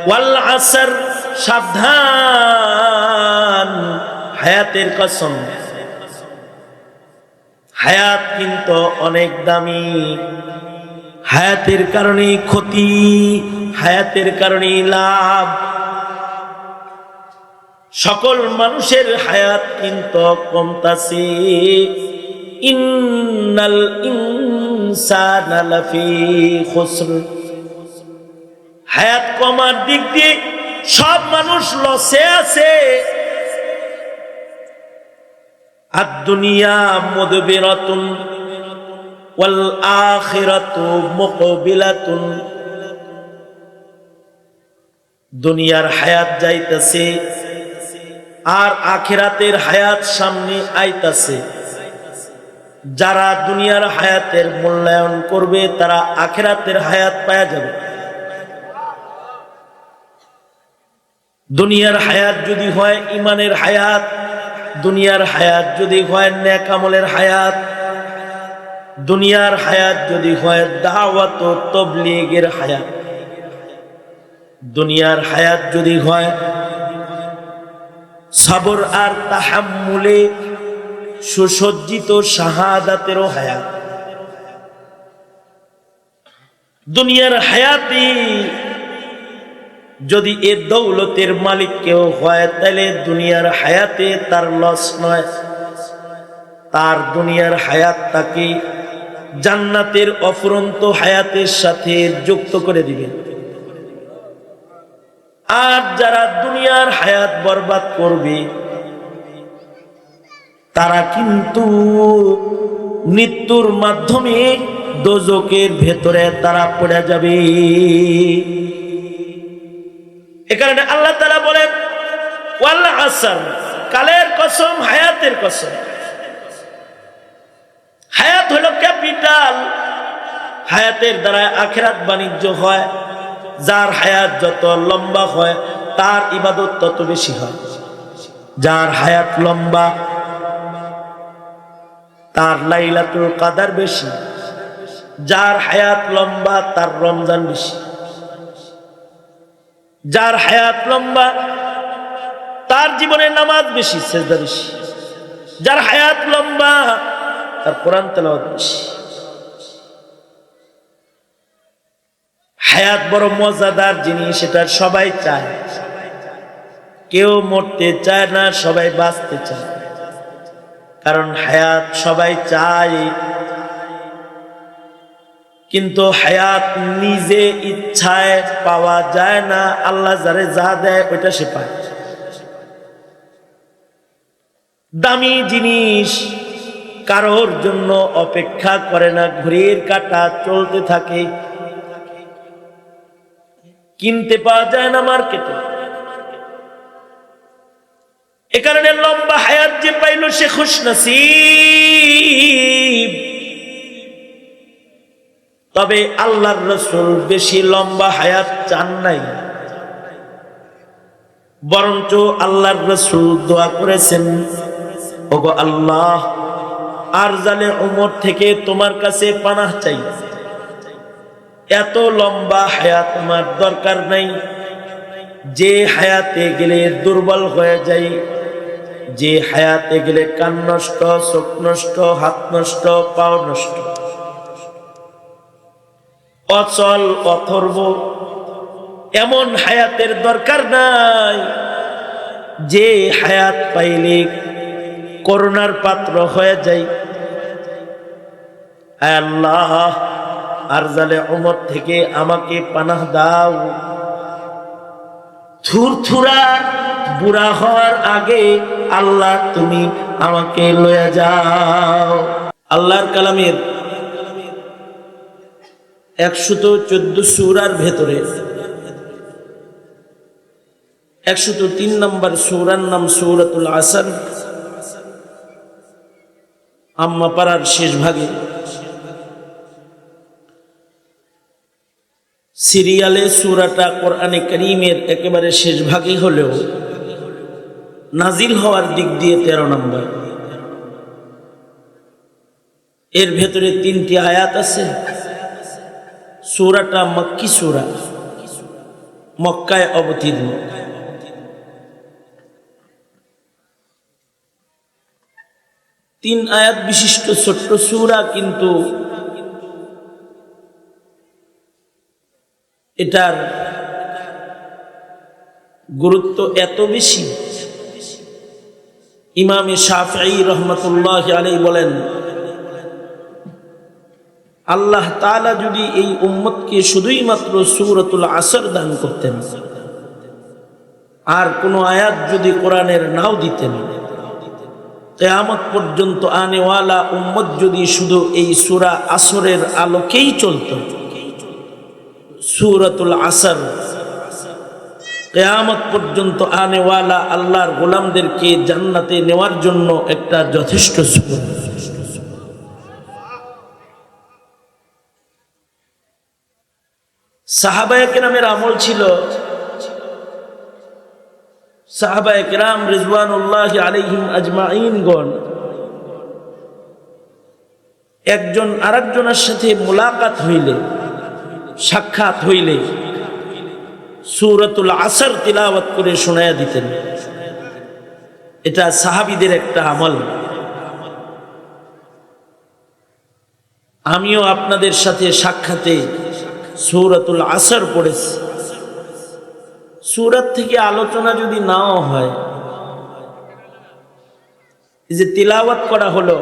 ওয়াল আসর, সাবধান, হায়াতের কসম। হায়াত কিন্তু অনেক দামি, হায়াতের কারণে ক্ষতি, হায়াতের কারণে লাভ। সকল মানুষের হায়াত কিন্তু কমতাছে। ইন্নাল ইনসানা লাফি খুসর, হায়াত কমার দিক দিয়ে সব মানুষ লসে আছে। আদ-দুনিয়া মুদবিরাতুন ওয়াল আখিরাতু মুকবিলাতুন, দুনিয়ার হায়াত যাইতেছে আর আখিরাতের হায়াত সামনে আইতাছে। যারা দুনিয়ার হায়াতের মূল্যায়ন করবে তারা আখিরাতের হায়াত পাওয়া যাবে। দুনিয়ার হায়াত যদি হয় ঈমানের হায়াত, দুনিয়ার হায়াত যদি হয় নেক আমলের হায়াত, দুনিয়ার হায়াত যদি হয় দাওয়াত ও তাবলীগের হায়াত, দুনিয়ার হায়াত যদি হয় সবর আর তাহাম্মুলে সুসজ্জিত শাহাদাতেরও হায়াত, দুনিয়ার হায়াতি যদি এ দৌলতের মালিক কেউ হয় তাহলে দুনিয়ার হায়াতে তার লস নয়, তার দুনিয়ার হায়াত তাকে জান্নাতের অফুরন্ত হায়াতের সাথে যুক্ত করে দিবে। আর যারা দুনিয়ার হায়াত বরবাদ করবে তারা কিন্তু মৃত্যুর মাধ্যমে দোজখের ভেতরে তারা পড়ে যাবে। এ কারণে আল্লাহ তাআলা বলেন ওয়াল আসর, কালের কসম, হায়াতের কসম। হায়াত হলো ক্যাপিটাল, হায়াতের দ্বারা আখিরাত বাণিজ্য হয়। যার হায়াত যত লম্বা হয় তার ইবাদত তত বেশি হয়। যার হায়াত লম্বা তার লাইলাতুল কদর বেশি, যার হায়াত লম্বা তার রমজান বেশি, যার হায়াত লম্বা তার জীবনে নামাজ বেশি, সেজদা বেশি, যার হায়াত লম্বা তার কোরআন তেলাওয়াত বেশি। হায়াত বড় মজাদার জিনিস, এটা সবাই চায়। কেউ মরতে চায় না, সবাই বাঁচতে চায়। কারণ হায়াত সবাই চায়, কিন্তু হায়াত নিজে ইচ্ছায় পাওয়া যায় না। আল্লাহ যারে যা দেয় ওইটা সে পায়। দামি জিনিস কারোর জন্য অপেক্ষা করে না, ঘড়ির কাঁটা চলতে থাকে, কিনতে পাওয়া যায় না মার্কেটে। এ কারণে লম্বা হায়াত যে পাইল সে খুশনসিব। তবে আল্লাহর রাসূল বেশি লম্বা হায়াত চান নাই, বরঞ্চ আল্লাহর রাসূল দোয়া করেছেন, ওগো আল্লাহ, আরজালে উমর থেকে তোমার কাছে পানাহ চাই। এত লম্বা হায়াত আমার দরকার নাই, যে হায়াতে গেলে দুর্বল হয়ে যাই, যে হায়াতে গেলে কান নষ্ট, চোখ নষ্ট, হাত নষ্ট, পাও নষ্ট, অচল অথর্ব, এমন হায়াতের দরকার নাই। যে হায়াত পাইলে করুণার পাত্র হয়ে যাই। আয় আল্লাহ, আরজালে উমর থেকে আমাকে পানাহ দাও। থুরথুরা বুড়া হওয়ার আগে আল্লাহ তুমি আমাকে লয়ে যাও। আল্লাহর কালামের 114 সূরার ভেতরে 103 নম্বর সূরার নাম সূরাতুল আসর। আম্মা পাড়ার শেষ ভাগে সিরিয়ালে সূরাটা কোরআনে কারীমের একেবারে শেষ ভাগে হলেও নাজিল হওয়ার দিক দিয়ে 13 নম্বর। এর ভেতরে 3টি আয়াত আছে। সূরাটা মক্কি সূরা, মক্কায় অবতীর্ণ। তিন আয়াত বিশিষ্ট ছোট্ট সূরা, কিন্তু এটার গুরুত্ব এত বেশি। ইমামে শাফিঈ রহমাতুল্লাহি আলাইহি বলেন, আল্লাহ তাআলা যদি এই উম্মতকে শুধুই মাত্র সূরাতুল আসর দান করতেন, আর কোনো আয়াত যদি কোরআনের নাও দিতেন, কিয়ামত পর্যন্ত আনেওয়ালা উম্মত যদি শুধু এই সূরা আসরের আলোকেই চলত, সূরাতুল আসর কিয়ামত পর্যন্ত আনেওয়ালা আল্লাহর গোলামদেরকে জান্নাতে নেওয়ার জন্য একটা যথেষ্ট সূরা। সাহাবায়ে কেরামের আমল ছিল, সাহাবায়ে কেরাম রিজওয়ানুল্লাহি আলাইহিম আজমাইনগণ একজন আরেকজনের সাথে মুলাকাত হইলে, সাক্ষাৎ হইলে সূরাতুল আসর তিলাওয়াত করে শোনায়া দিতেন। এটা সাহাবীদের একটা আমল। আমিও আপনাদের সাথে সাক্ষাতে সূরাতুল আসর পড়েছি। সূরাত থেকে আলোচনা যদি নাও হয়, এই যে তিলাওয়াত করা হলো,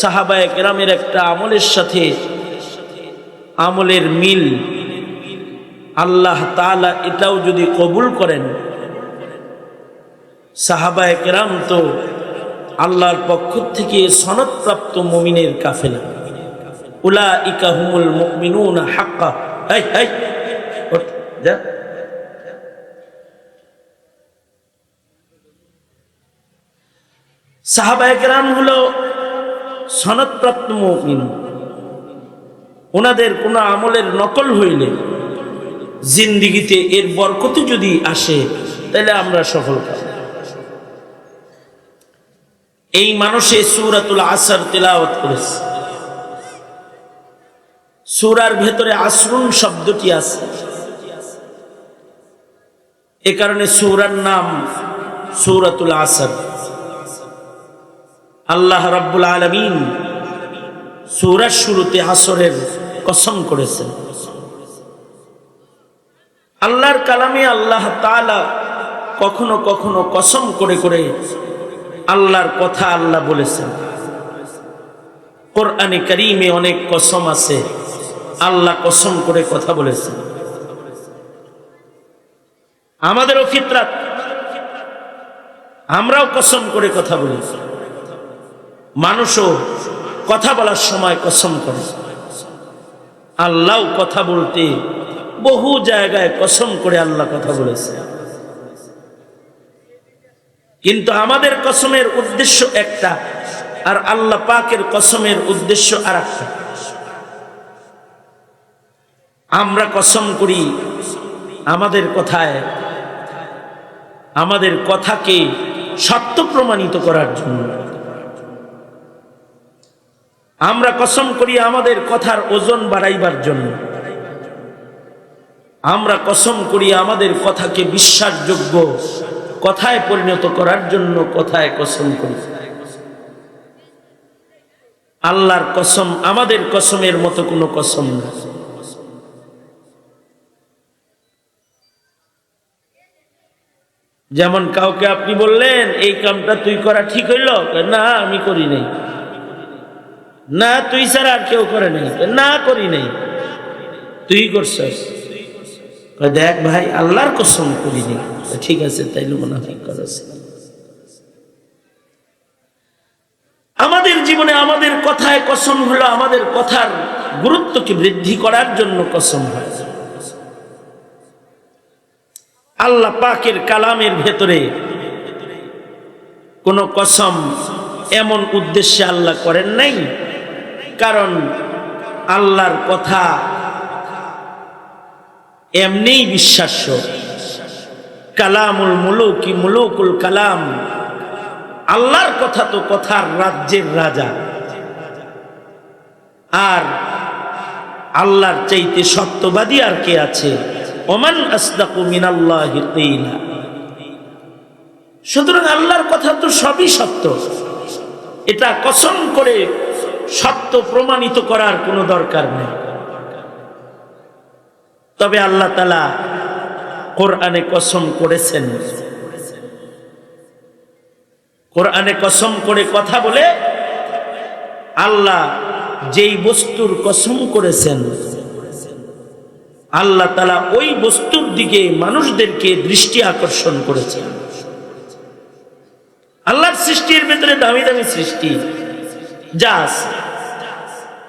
সাহাবায়ে কেরামের একটা আমলের সাথে আমলের মিল, আল্লাহ তাআলা এটাও যদি কবুল করেন, সাহাবায়ে কেরাম তো আল্লাহর পক্ষ থেকে সনদপ্রাপ্ত মুমিনের কাফেলা। উলাইকা হুমুল মুমিনুনা হাক্কা। যা সাহাবায়ে কেরাম হলো সনদপ্রাপ্ত মুমিন। ওনাদের কোনো আমলের নকল হইলে জিন্দিগিতে এর বরকত যদি আসে, তাহলে আমরা সফল পাব। এই মানুষে সূরাতুল আসর তিলাওয়াত করেছে। সূরার ভেতরে আসরুন শব্দটি আছে, এ কারণে সূরার নাম সূরাতুল আসর। আল্লাহ রাব্বুল আলামিন সূরার শুরুতে আসরের কসম করেছেন। আল্লাহর কালামে আল্লাহ তাআলা কখনো কখনো কসম করে করে আল্লাহর কথা আল্লাহ বলেছেন। কোরআনে কারীমে অনেক কসম আছে, আল্লাহ কসম করে কথা বলেছেন। আমাদেরও ফিতরাত, আমরাও কসম করে কথা বলি। মানুষও কথা বলার সময় কসম করে। আল্লাহও কথা বলতে বহু জায়গায় কসম করে আল্লাহ কথা বলেছে। কিন্তু আমাদের কসমের উদ্দেশ্য একটা, আর আল্লাহ পাকের কসমের উদ্দেশ্য আরেকটা। আমরা কসম করি আমাদের কথায়, আমাদের কথাকে সত্য প্রমাণিত করার জন্য। আমরা কসম করি আমাদের কথার ওজন বাড়াইবার জন্য। আমরা কসম করি আমাদের কথাকে বিশ্বাসযোগ্য কথায় পরিণত করার জন্য কথায় কসম করি। আল্লাহর কসম আমাদের কসমের মতো কোনো কসম না। যেমন কাউকে আপনি বললেন এই কামটা তুই করা ঠিক হইল, না আমি করি নাই। না তুই ছাড়া আর কেউ করে নাই, না করি নাই, তুই করছিস। দেখ ভাই আল্লাহর কসম করিনি। ঠিক আছে, তাইলে মনে হয় করেছে। আমাদের জীবনে আমাদের কথায় কসম হলো আমাদের কথার গুরুত্বকে বৃদ্ধি করার জন্য কসম হয়। আল্লাহ পাকের কালামের ভেতরে কোন কসম এমন উদ্দেশ্যে আল্লাহ করেন নাই, কারণ আল্লাহর কথা এমনিই বিশ্বাস্য। কালামুল মুলুকি মুলুকুল কালাম, আল্লাহর কথা তো কথার রাজ্যের রাজা। আর আল্লাহর চাইতে সত্যবাদী আর কে আছে? ওমান আসদাকু মিনাল্লাহি কিলা। সুতরাং আল্লাহর কথা তো সবই সত্য, এটা কসম করে সত্য প্রমাণিত করার কোনো দরকার নেই। তবে আল্লাহ তাআলা কোরআনে কসম করেছেন, কোরআনে কসম করে কথা বলে আল্লাহ যেই বস্তুর কসম করেছেন, আল্লাহ তাআলা ওই বস্তুর দিকে মানুষদেরকে দৃষ্টি আকর্ষণ করেছেন। আল্লাহর সৃষ্টির ভিতরে দামি দামি সৃষ্টি যা আছে,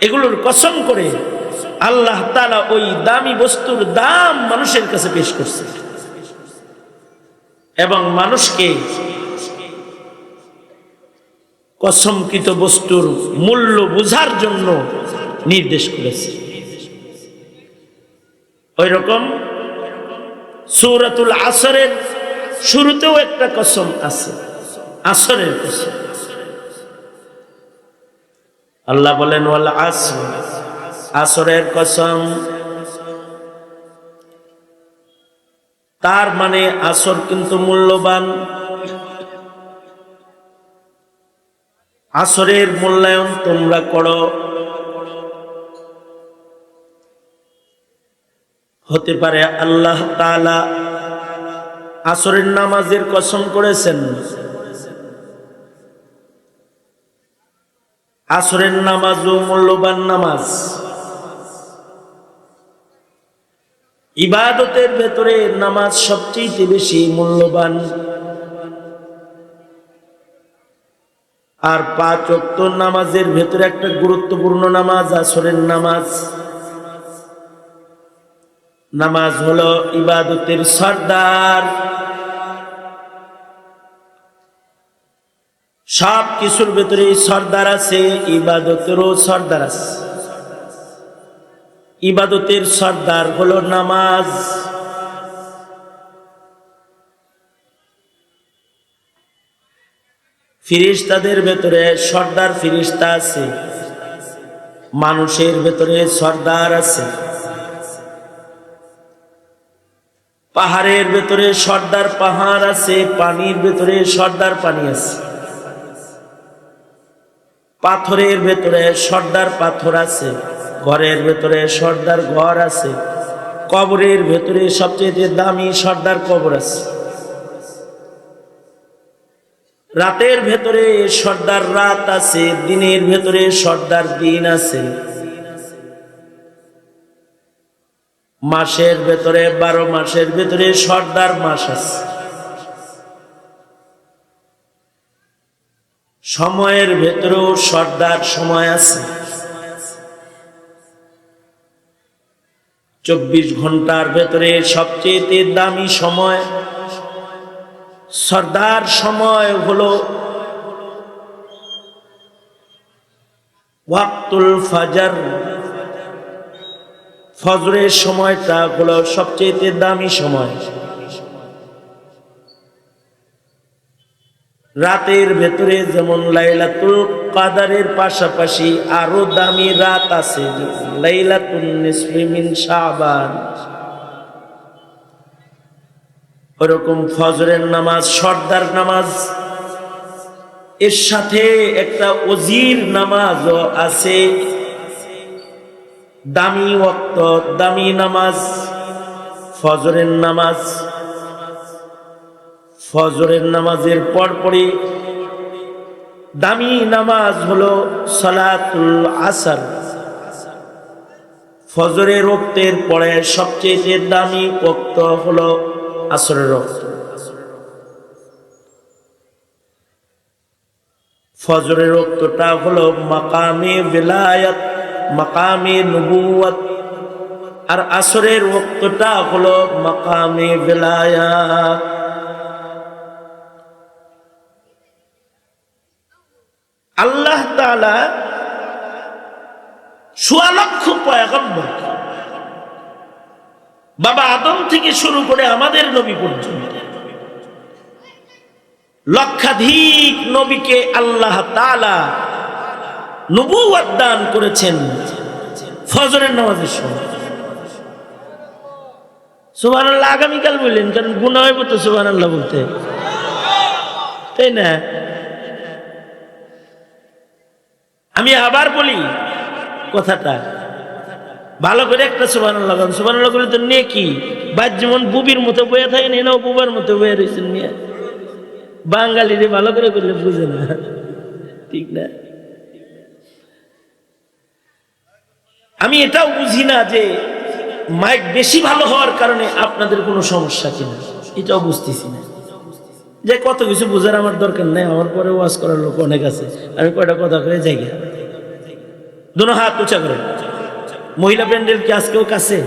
এগুলোর কসম করে আল্লাহ তাআলা ওই দামি বস্তুর দাম মানুষের কাছে পেশ করছে এবং মানুষকে কসমকৃত বস্তুর মূল্য বোঝার জন্য নির্দেশ করেছে। ওই রকম সূরাতুল আসরের শুরুতেও একটা কসম আছে, আসরের কসম। আল্লাহ বলেন ওয়াল আসর, আসরের কসম। তার মানে আসর কিন্তু মূল্যবান। আসরের মূল্যায়ন তোমরা করো। হতে পারে আল্লাহ তাআলা আসরের নামাজের কসম করেছেন, আসরের নামাজও মূল্যবান নামাজ। ইবাদতের ভেতরে নামাজ সবচেয়ে বেশি মূল্যবান। আর 5 ওয়াক্ত নামাজের ভেতরে একটা গুরুত্বপূর্ণ নামাজ আসরের নামাজ। নামাজ হলো ইবাদতের সর্দার। সব কিছুর ভেতরে সর্দার আছে, ইবাদতেরও সর্দার আছে। ইবাদতের সর্দার হলো নামাজ। ফিরিস্তাদের ভেতরে সর্দার ফিরিস্তা আছে, মানুষের ভেতরে সর্দার আছে। পাহাড়ের ভেতরে সর্দার পাহাড় আছে, পানির ভেতরে সর্দার পানি আছে। পাথরের ভেতরে সর্দার পাথর আছে, ঘরের ভেতরে সর্দার ঘর আছে। কবরের ভেতরে সবচেয়ে দামি সর্দার কবর আছে। রাতের ভেতরে সর্দার রাত আছে, দিনের ভেতরে সর্দার দিন আছে। মাসের ভেতরে 12 মাসের ভেতরে সর্দার মাস আছে। সময়ের ভেতরেও সর্দার সময় আছে। 24 ঘন্টার ভেতরে সবচেয়ে দামি সময় সর্দার সময় হলো ওয়াক্তুল ফজর। ফজরের সময়টা হলো সবচেয়ে দামি সময়। রাতের ভেতরে যেমন লাইলাতুল কদরের পাশাপাশি আরো দামি রাত আছে, লাইলাতুন নিসফি মিন শাবান। ওরকম ফজরের নামাজ সর্দার নামাজ, এর সাথে একটা ওজির নামাজও আছে, দামি ওয়াক্ত দামি নামাজ ফজরের নামাজ। ফজরের নামাজের পরপরই দামি নামাজ হলো সালাতুল আসর। ফজরের ওয়াক্তের পরে সবচেয়ে দামি ওয়াক্ত হলো আসরের ওয়াক্ত। ফজরের ওয়াক্তটা হলো মাকামে বিলায়াত, মাকামে নবুয়ত। আর আসরের ওয়াক্তটা হলো মাকামে বিলায়াত। আল্লাহ তাআলা ১৬ লক্ষ পয়গম্বর, বাবা আদম থেকে শুরু করে আমাদের নবী পর্যন্ত লক্ষাধিক নবীকে আল্লাহ তাআলা নবুয়ত দান করেছেন ফজরের নামাজের সময়। সুবহানাল্লাহ আগামীকাল বললেন, কারণ গুনাহ হইব তো সুবহানাল্লাহ বলতে, তাই না? আমি আবার বলি কথাটা ভালো করে, একটা সুবহানাল্লাহ গান, সুবহানাল্লাহ করে তো নেকি। বাদ যেমন বুবির মতো বয়ে থাকেন, এনাও বুবার মতো বয়ে রয়েছেন মিয়া। বাঙালিরে ভালো করে করলে বুঝে না, ঠিক না? আমি এটাও বুঝি না যে মাইক বেশি ভালো হওয়ার কারণে আপনাদের কোনো সমস্যা কিনা, এটাও বুঝতেছি না। যে কত কিছু বোঝার আমার দরকার নেই, আমার পরে ওয়াজ করার লোক অনেক আছে, আমি কয়টা কথা কয়ে যাই। দুনো হাত উঁচা করেন। মহিলা প্যান্ডেল কি আজকেও কাছে?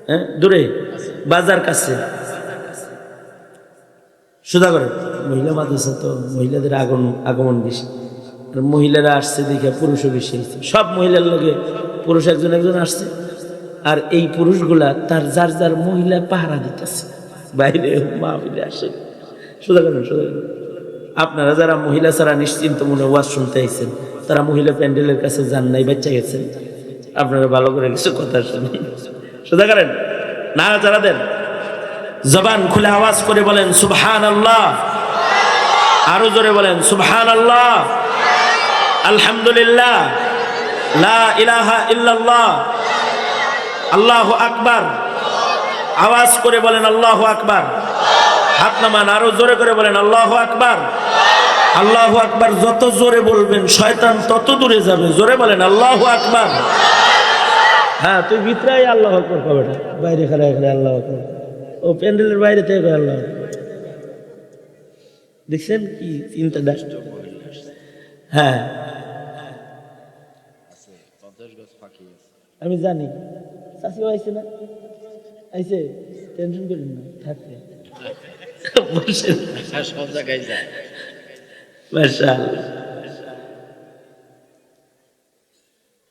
হ্যাঁ, দূরে, বাজার কাছে। সোজা করেন। মহিলা মাদ্রাসা তো মহিলাদের আগমন বেশি, আর মহিলারা আসছে দেখে পুরুষও বেশি আসছে। সব মহিলার লোকে পুরুষ একজন একজন আসছে, আর এই পুরুষগুলা তার যার যার মহিলা পাহারা দিতেছে বাইরে মাহফিলে আসে। সোজা করেন, সোজা করেন। আপনারা যারা মহিলা ছাড়া নিশ্চিন্ত মনে ওয়াজ শুনতে আইছেন, তারা মহিলা প্যান্ডেলের কাছে যান নাই, বাচ্চা গেছেন। আপনারা ভালো করে কিছু কথা শুনেন। সোজা করেন, নাড়াচাড়া দেন, জবান খুলে আওয়াজ করে বলেন সুবহানাল্লাহ। আরো জোরে বলেন সুবহানাল্লাহ, আলহামদুলিল্লাহ, লা ইলাহা ইল্লাল্লাহ, আল্লাহু আকবার। আওয়াজ করে বলেন আল্লাহু আকবার। হাত নামান, আরো জোরে করে বলেন আল্লাহু আকবার। আল্লাহু আকবার যত জোরে বলবেন শয়তান তত দূরে যাবে। জোরে বলেন আল্লাহু আকবার। হ্যাঁ, তুই ভিতরে আল্লাহু আকবার কবে, বাইরে খারা এখানে আল্লাহু আকবার, ও প্যান্ডেলের বাইরে থেকে আল্লাহ। দেখছেন কি চিন্তাটা? হ্যাঁ, আমি জানি। চাষিও আইছে না, আইছে, টেনশন করেন না, থাকবে সব জায়গায় যায়। মাশাআল্লাহ।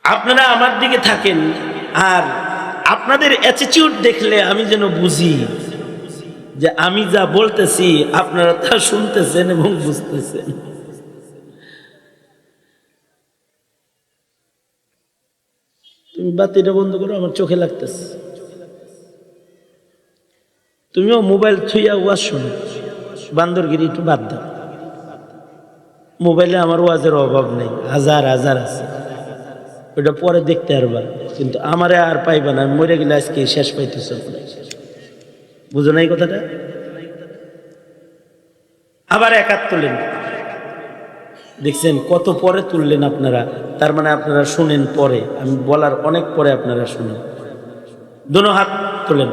আপনারা আমার দিকে থাকেন, আর আপনাদের অ্যাটিটিউড দেখলে আমি যেন বুঝি যে আমি যা বলতেছি আপনারা তা শুনতেছেন এবং বুঝতেছেন। তুমি বাতিটা বন্ধ করো, আমার চোখে লাগতেছে। তুমিও মোবাইল থুইয়া ওয়াজ শোনো, বান্দরগিরি একটু বাদ দাও। মোবাইলে আমার ওয়াজের অভাব নেই, হাজার হাজার আছে, ওটা পরে দেখতে পারবা, কিন্তু আমারে আর পাইবা না। মরে গেলে আজকে শেষ পাইতেছ, বুঝো না এই কথাটা? আবার একাত তুলেন, দেখছেন কত পরে তুললেন আপনারা। তার মানে আপনারা শুনেন পরে, আমি বলার অনেক পরে আপনারা শুনেন। দুনো হাত তুলেন,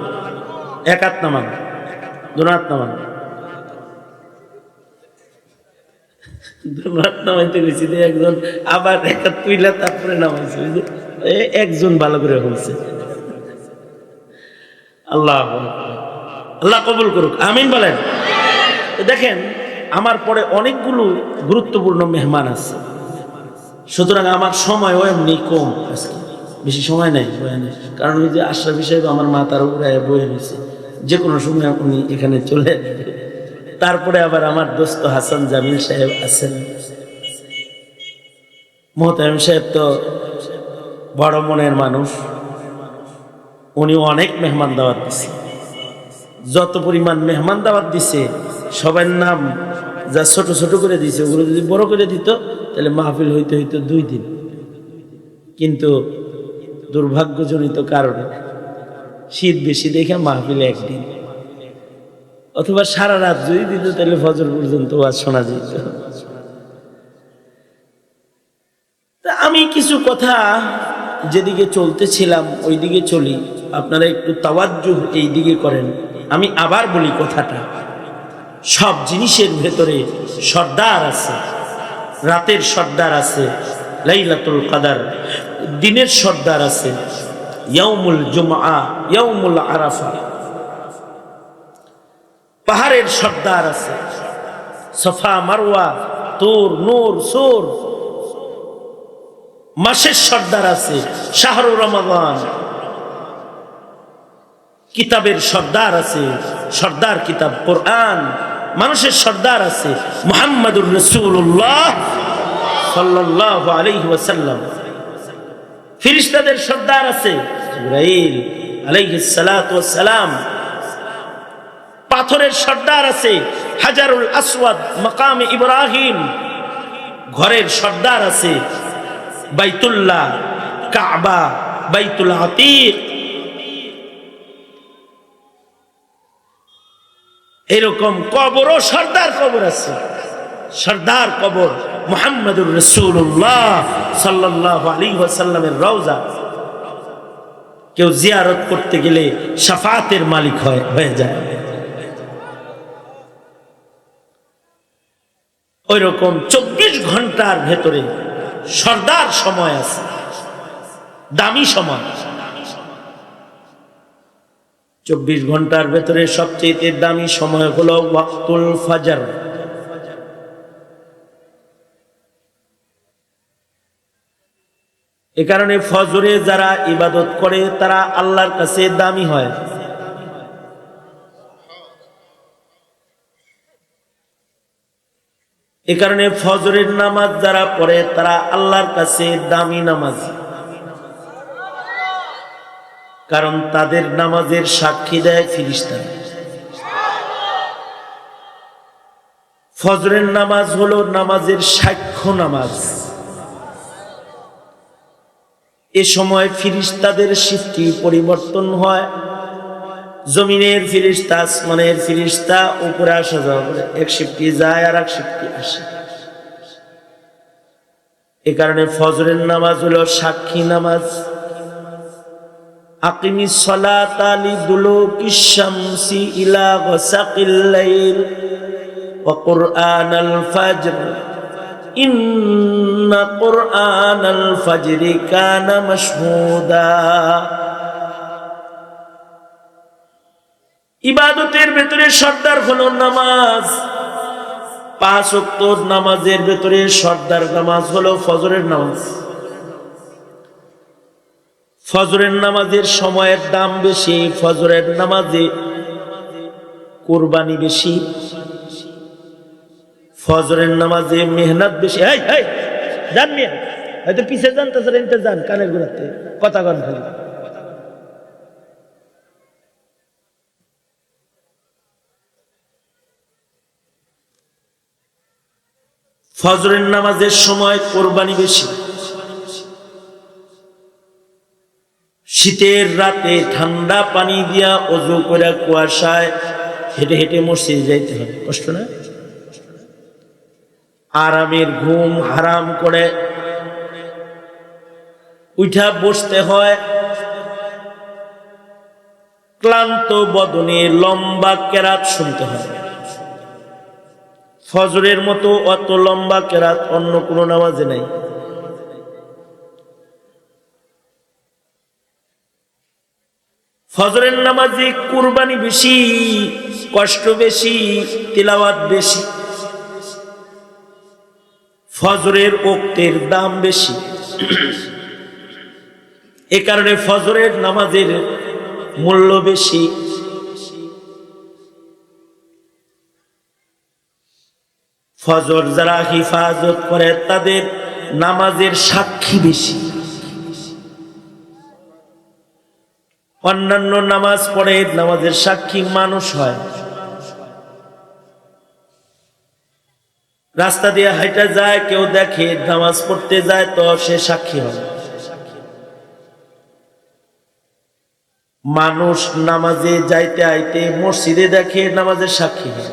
এক হাত নামান, দুনো হাত নামান। দুনো হাত নামাইতে গেছি, একজন আবার এক হাত তুইলা তারপরে নামাইছে, একজন ভালো করে হয়েছে। আল্লাহ আল্লাহ কবুল করুক, আমিন বলেন। দেখেন, আমার পরে অনেকগুলো গুরুত্বপূর্ণ মেহমান আছে, সুতরাং আমার সময়ও এমনি কম, আজকে বেশি সময় নেই, কারণ ওই যে আশরাফি সাহেব আমার মাথার উপরে বয়ে রয়েছে, যে কোনো সময় উনি এখানে চলে আসবে। তারপরে আবার আমার দোস্ত হাসান জামিল সাহেব আছেন, মোহতামিম সাহেব তো বড় মনের মানুষ, উনি অনেক মেহমান দাওয়াত দিছে। যত পরিমাণ মেহমান দাওয়াত দিছে, সবার নাম যা ছোট ছোট করে দিছে, ওগুলো যদি বড় করে দিত তাহলে মাহফিল হইতে হইতো 2 দিন। কিন্তু দুর্ভাগ্যজনিত কারণে শীত বেশি দেখে মাহফিল 1 দিন, অথবা সারা রাত যদি দিত তাহলে ফজর পর্যন্ত ওয়াজ শোনা যেত। তা আমি কিছু কথা যেদিকে চলতেছিলাম ওই দিকে চলি, আপনারা একটু তাওয়াজ্জুহ এই দিকে করেন। আমি আবার বলি কথাটা, সব জিনিসের ভেতরে সর্দার আছে, রাতের সর্দার আছে লাইলাতুল কদর, দিনের সর্দার আছে ইয়াউমুল জুমআ, ইয়াউমুল আরাফা, পাহাড়ের সর্দার আছে সফা মারওয়া, তুর নূর সুর, মাসের সর্দার আছে শাহরুর রমাদান, কিতাবের সর্দার আছে সর্দার কিতাব কোরআন, মানুষের সর্দার আছে মুহাম্মাদুর রাসূলুল্লাহ সাল্লাল্লাহু আলাইহি ওয়াসাল্লাম, ফেরেশতাদের সর্দার আছে জিবরাইল, আলাইহিস সালাতু ওয়াস সালাম, পাথরের সর্দার আছে হাজারুল আসওয়াদ, মাকামে ইব্রাহিম, ঘরের সর্দার আছে বাইতুল্লাহ, কাবা, বাইতুল আতিক। এরকম কবরও সর্দার কবর আছে, সর্দার কবর মুহাম্মদুর রাসূলুল্লাহ সাল্লাল্লাহু আলাইহি ওয়াসাল্লামের রওজা। কেউ জিয়ারত করতে গেলে শাফাতের মালিক হয়ে যায়। ওই রকম 24 ঘন্টার ভেতরে সর্দার সময় আছে, দামি সময়। 24 ঘন্টার ভেতরে সবচেয়ে দামি সময় হলো ওয়াক্তুল ফজর। এ কারণে ফজরে যারা ইবাদত করে তারা আল্লাহর কাছে দামি হয়। এ কারণে ফজরের নামাজ যারা পড়ে তারা আল্লাহর কাছে দামি নামাজ, কারণ তাদের নামাজের সাক্ষী দেয় ফেরেশতা। ফজরের নামাজ হলো নামাজের সাক্ষ্য নামাজ। এ সময় ফেরেশতাদের শিফটি পরিবর্তন হয়। জমিনের ফেরেশতা, আসমানের ফেরেশতা উপরে আসা যাওয়া করে, এক শিফটি যায় আর এক শিফটি আসে। এ কারণে ফজরের নামাজ হলো সাক্ষী নামাজ। আকিমিস সালাতা লিদুলুকিশ শামসি ইলা গাসাকিল লাইল ওয়া কুরআনাল ফাজর ইন্না কুরআনাল ফাজরি কানা মাশহুদা। ইবাদতের ভেতরে সর্দার হলো নামাজ। 5 ওয়াক্ত নামাজের ভেতরে সর্দার নামাজ হলো ফজরের নামাজ। ফজরের নামাজের সময়ের দাম বেশি, ফজরের নামাজে কুরবানি বেশি, ফজরের নামাজে মেহনত বেশি। যান মিয়া, হয়তো পিছে যান, তাছাড়া এনতে যান, কানের গোড়াতে কথা কন খালি। ফজরের নামাজের সময় কোরবানি বেশি। শীতের রাতে ঠান্ডা পানি দিয়া ওযু করে কুয়াশায় হেঁটে হেঁটে মসজিদে যাইতে হবে, কষ্ট না? আরামের ঘুম হারাম করে উঠা বসতে হয়। ক্লান্ত বদনে লম্বা কেরাত শুনতে হয়। ফজরের মতো অত লম্বা কেরাত অন্য কোনো নামাজে নাই। ফজরের নামাজে কুরবানি বেশি, কষ্ট বেশি, তিলাওয়াত বেশি। ফজরের ওক্তের দাম বেশি। এ কারণে ফজরের নামাজের মূল্য বেশি। ফজর যারা হিফাজত করে তাদের নামাজের সাক্ষী বেশি। অন্যান্য নামাজ পড়ে নামাজের সাক্ষী মানুষ হয়। রাস্তা দিয়ে হাইটা যায়, কেউ দেখে নামাজ পড়তে যায়, তো সে সাক্ষী হয়। মানুষ নামাজে যাইতে আইতে মসজিদে দেখে নামাজের সাক্ষী হয়।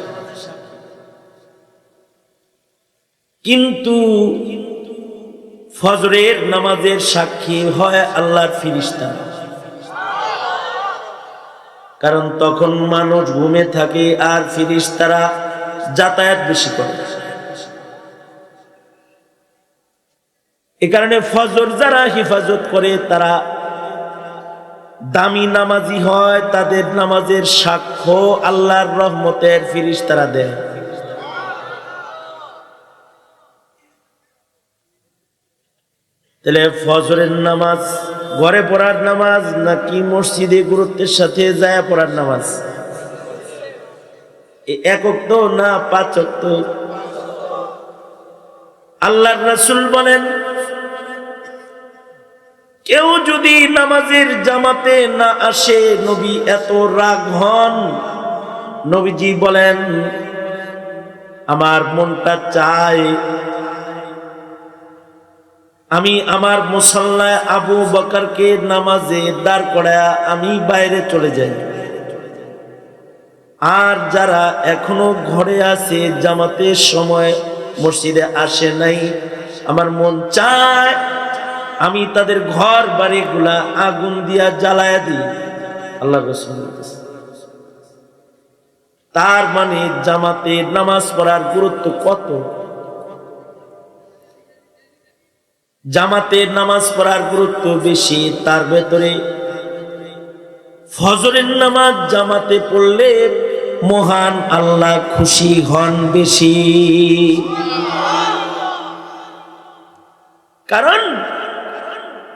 কিন্তু ফজরের নামাজের সাক্ষী হয় আল্লাহর ফেরেশতা, কারণ তখন মানুষ ঘুমে থাকে আর ফেরেশতারা যাতায়াত বেশি করে। এ কারণে ফজর যারা হেফাজত করে তারা দামি নামাজি হয়। তাদের নামাজের সাক্ষ্য আল্লাহর রহমতের ফেরেশতারা দেয়। তাহলে ফজরের নামাজ ঘরে পড়ার নামাজ নাকি মসজিদে গুরুত্বের সাথে যায় পড়ার নামাজ? এক ওয়াক্ত না 5 ওয়াক্ত? আল্লাহর রাসূল বলেন, কেউ যদি নামাজের জামাতে না আসে নবী এত রাগ হন, নবীজি বলেন আমার মনটা চায় আমি আমার মুসাল্লায় আবু বকরকে নামাজে দাঁড় করায়া আমি বাইরে চলে যাই, আর যারা এখনো ঘরে আছে জামাতের সময় মসজিদে আসে নাই, আমার মন চায় আমি তাদের ঘর বাড়িগুলা আগুন দিয়া জ্বালায়া দিই। আল্লাহ রাসূল বলেছেন। তার মানে জামাতে নামাজ পড়ার গুরুত্ব কত, জামাতে নামাজ পড়ার গুরুত্ব বেশি। তার ভেতরে ফজরের নামাজ জামাতে পড়লে মহান আল্লাহ খুশি হন বেশি, কারণ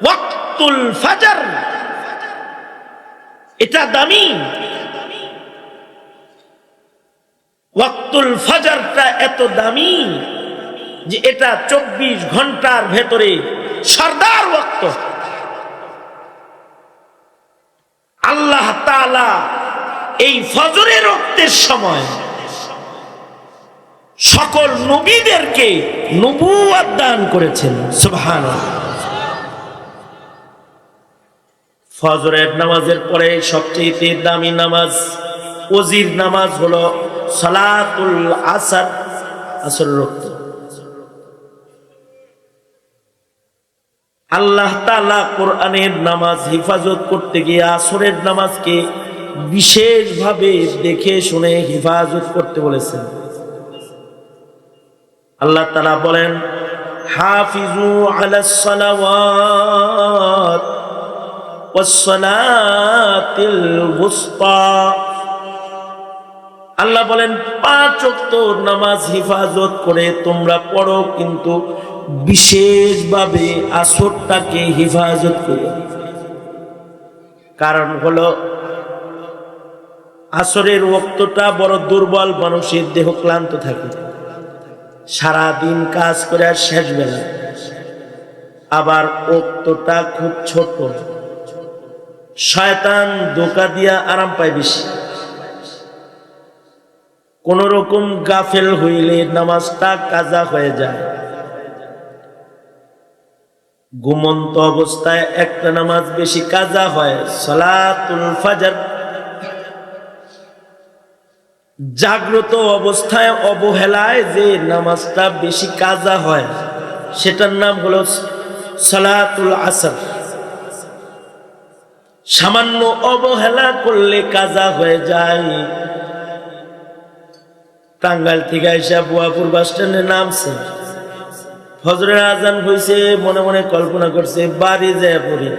ওয়াক্তুল ফাজর এটা দামি। ওয়াক্তুল ফজরটা এত দামি যে এটা 24 ঘন্টার ভেতরে সরদার ওয়াক্ত। আল্লাহ তাআলা এই ফজরের ওয়াক্তের সময় সকল নবীদেরকে নবুয়ত দান করেছেন। সুবহানাল্লাহ। ফজরের নামাজের পরে সবচেয়ে দামি নামাজ ওজির নামাজ হলো সালাতুল আসর, আসরের ওয়াক্ত। আল্লাহ তাআলা কোরআনের নামাজ হিফাজত করতে গিয়ে আসরের নামাজকে বিশেষভাবে দেখে শুনে হিফাজত করতে বলেছেন। আল্লাহ তাআলা বলেন হাফিজু আলাস সালাওয়াত ওয়াস সালাতিল ওয়ুসতা। আল্লাহ বলেন 5 ওয়াক্ত নামাজ হিফাজত করে তোমরা পড়ো, কিন্তু বিশেষভাবে আসরটাকে হিফাজত করো। কারণ হলো আসরের ওয়াক্তটা বড় দুর্বল, মানুষের দেহ ক্লান্ত থাকে, সারা দিন কাজ করে আর শেষ বেলা, আবার ওয়াক্তটা খুব ছোট, শয়তান ধোঁকা দিয়া আরাম পায় বেশি। কোন রকম গাফেল হইলে নামাজটা কাজা হয়ে যায়। ঘুমন্ত অবস্থায় একটা নামাজ বেশি কাজা হয় সালাতুল ফজর। জাগ্রত অবস্থায় অবহেলায় যে নামাজটা বেশি কাজা হয় সেটার নাম হলো সালাতুল আসর। সামান্য অবহেলা করলে কাজা হয়ে যায়। টাঙ্গাইল থেকে আইসা বুয়াপুর বাস স্ট্যান্ডে নামছে, ফজরের আজান হইছে, মনে মনে কল্পনা করছে বাড়ি যায় পড়ি।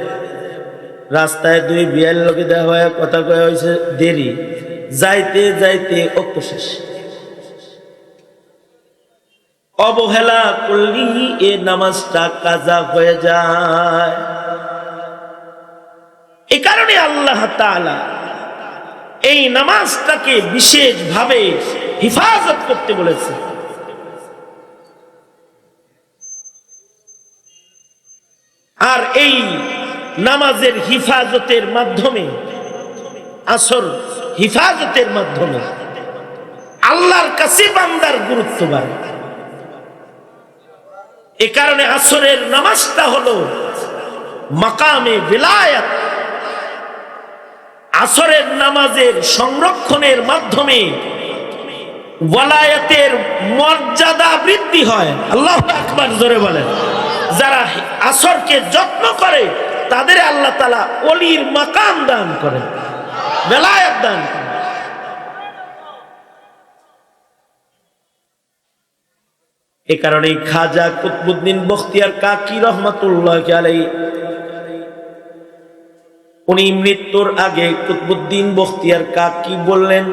রাস্তায় 2 বিয়ার লোকে দেওয়া হয়, কথা কয়া হয়েছে দেরি, যাইতে যাইতে ওয়াক্ত শেষ। অবহেলা করলি এ নামাজটা কাজা হয়ে যায়। এই কারণে আল্লাহ তাআলা এই নামাজটাকে বিশেষভাবে হিফাজত করতে বলেছে। আর এই নামাজের হিফাজতের মাধ্যমে, আসর হিফাজতের মাধ্যমে আল্লাহর কাছে বান্দার গুরুত্ব বাড়ে। এ কারণে আসরের নামাজটা হলো মাকামে ভিলায়াত। আসরের নামাজের সংরক্ষণের মাধ্যমে ওয়ালায়াতের মর্যাদা বৃদ্ধি হয়। আল্লাহু আকবার, জোরে বলেন। যারা আসরকে যত্ন করে তাদের আল্লাহ তাআলা ওলির মাকাম দান করেন, বেলায়েত দান করেন। এই কারণে খাজা কুতবুদ্দিন বখতিয়ার কাকি রহমাতুল্লাহ আলাইহি উনি মৃত্যুর আগে কুতবুদ্দিন বখতিয়ার কাকি বললেন,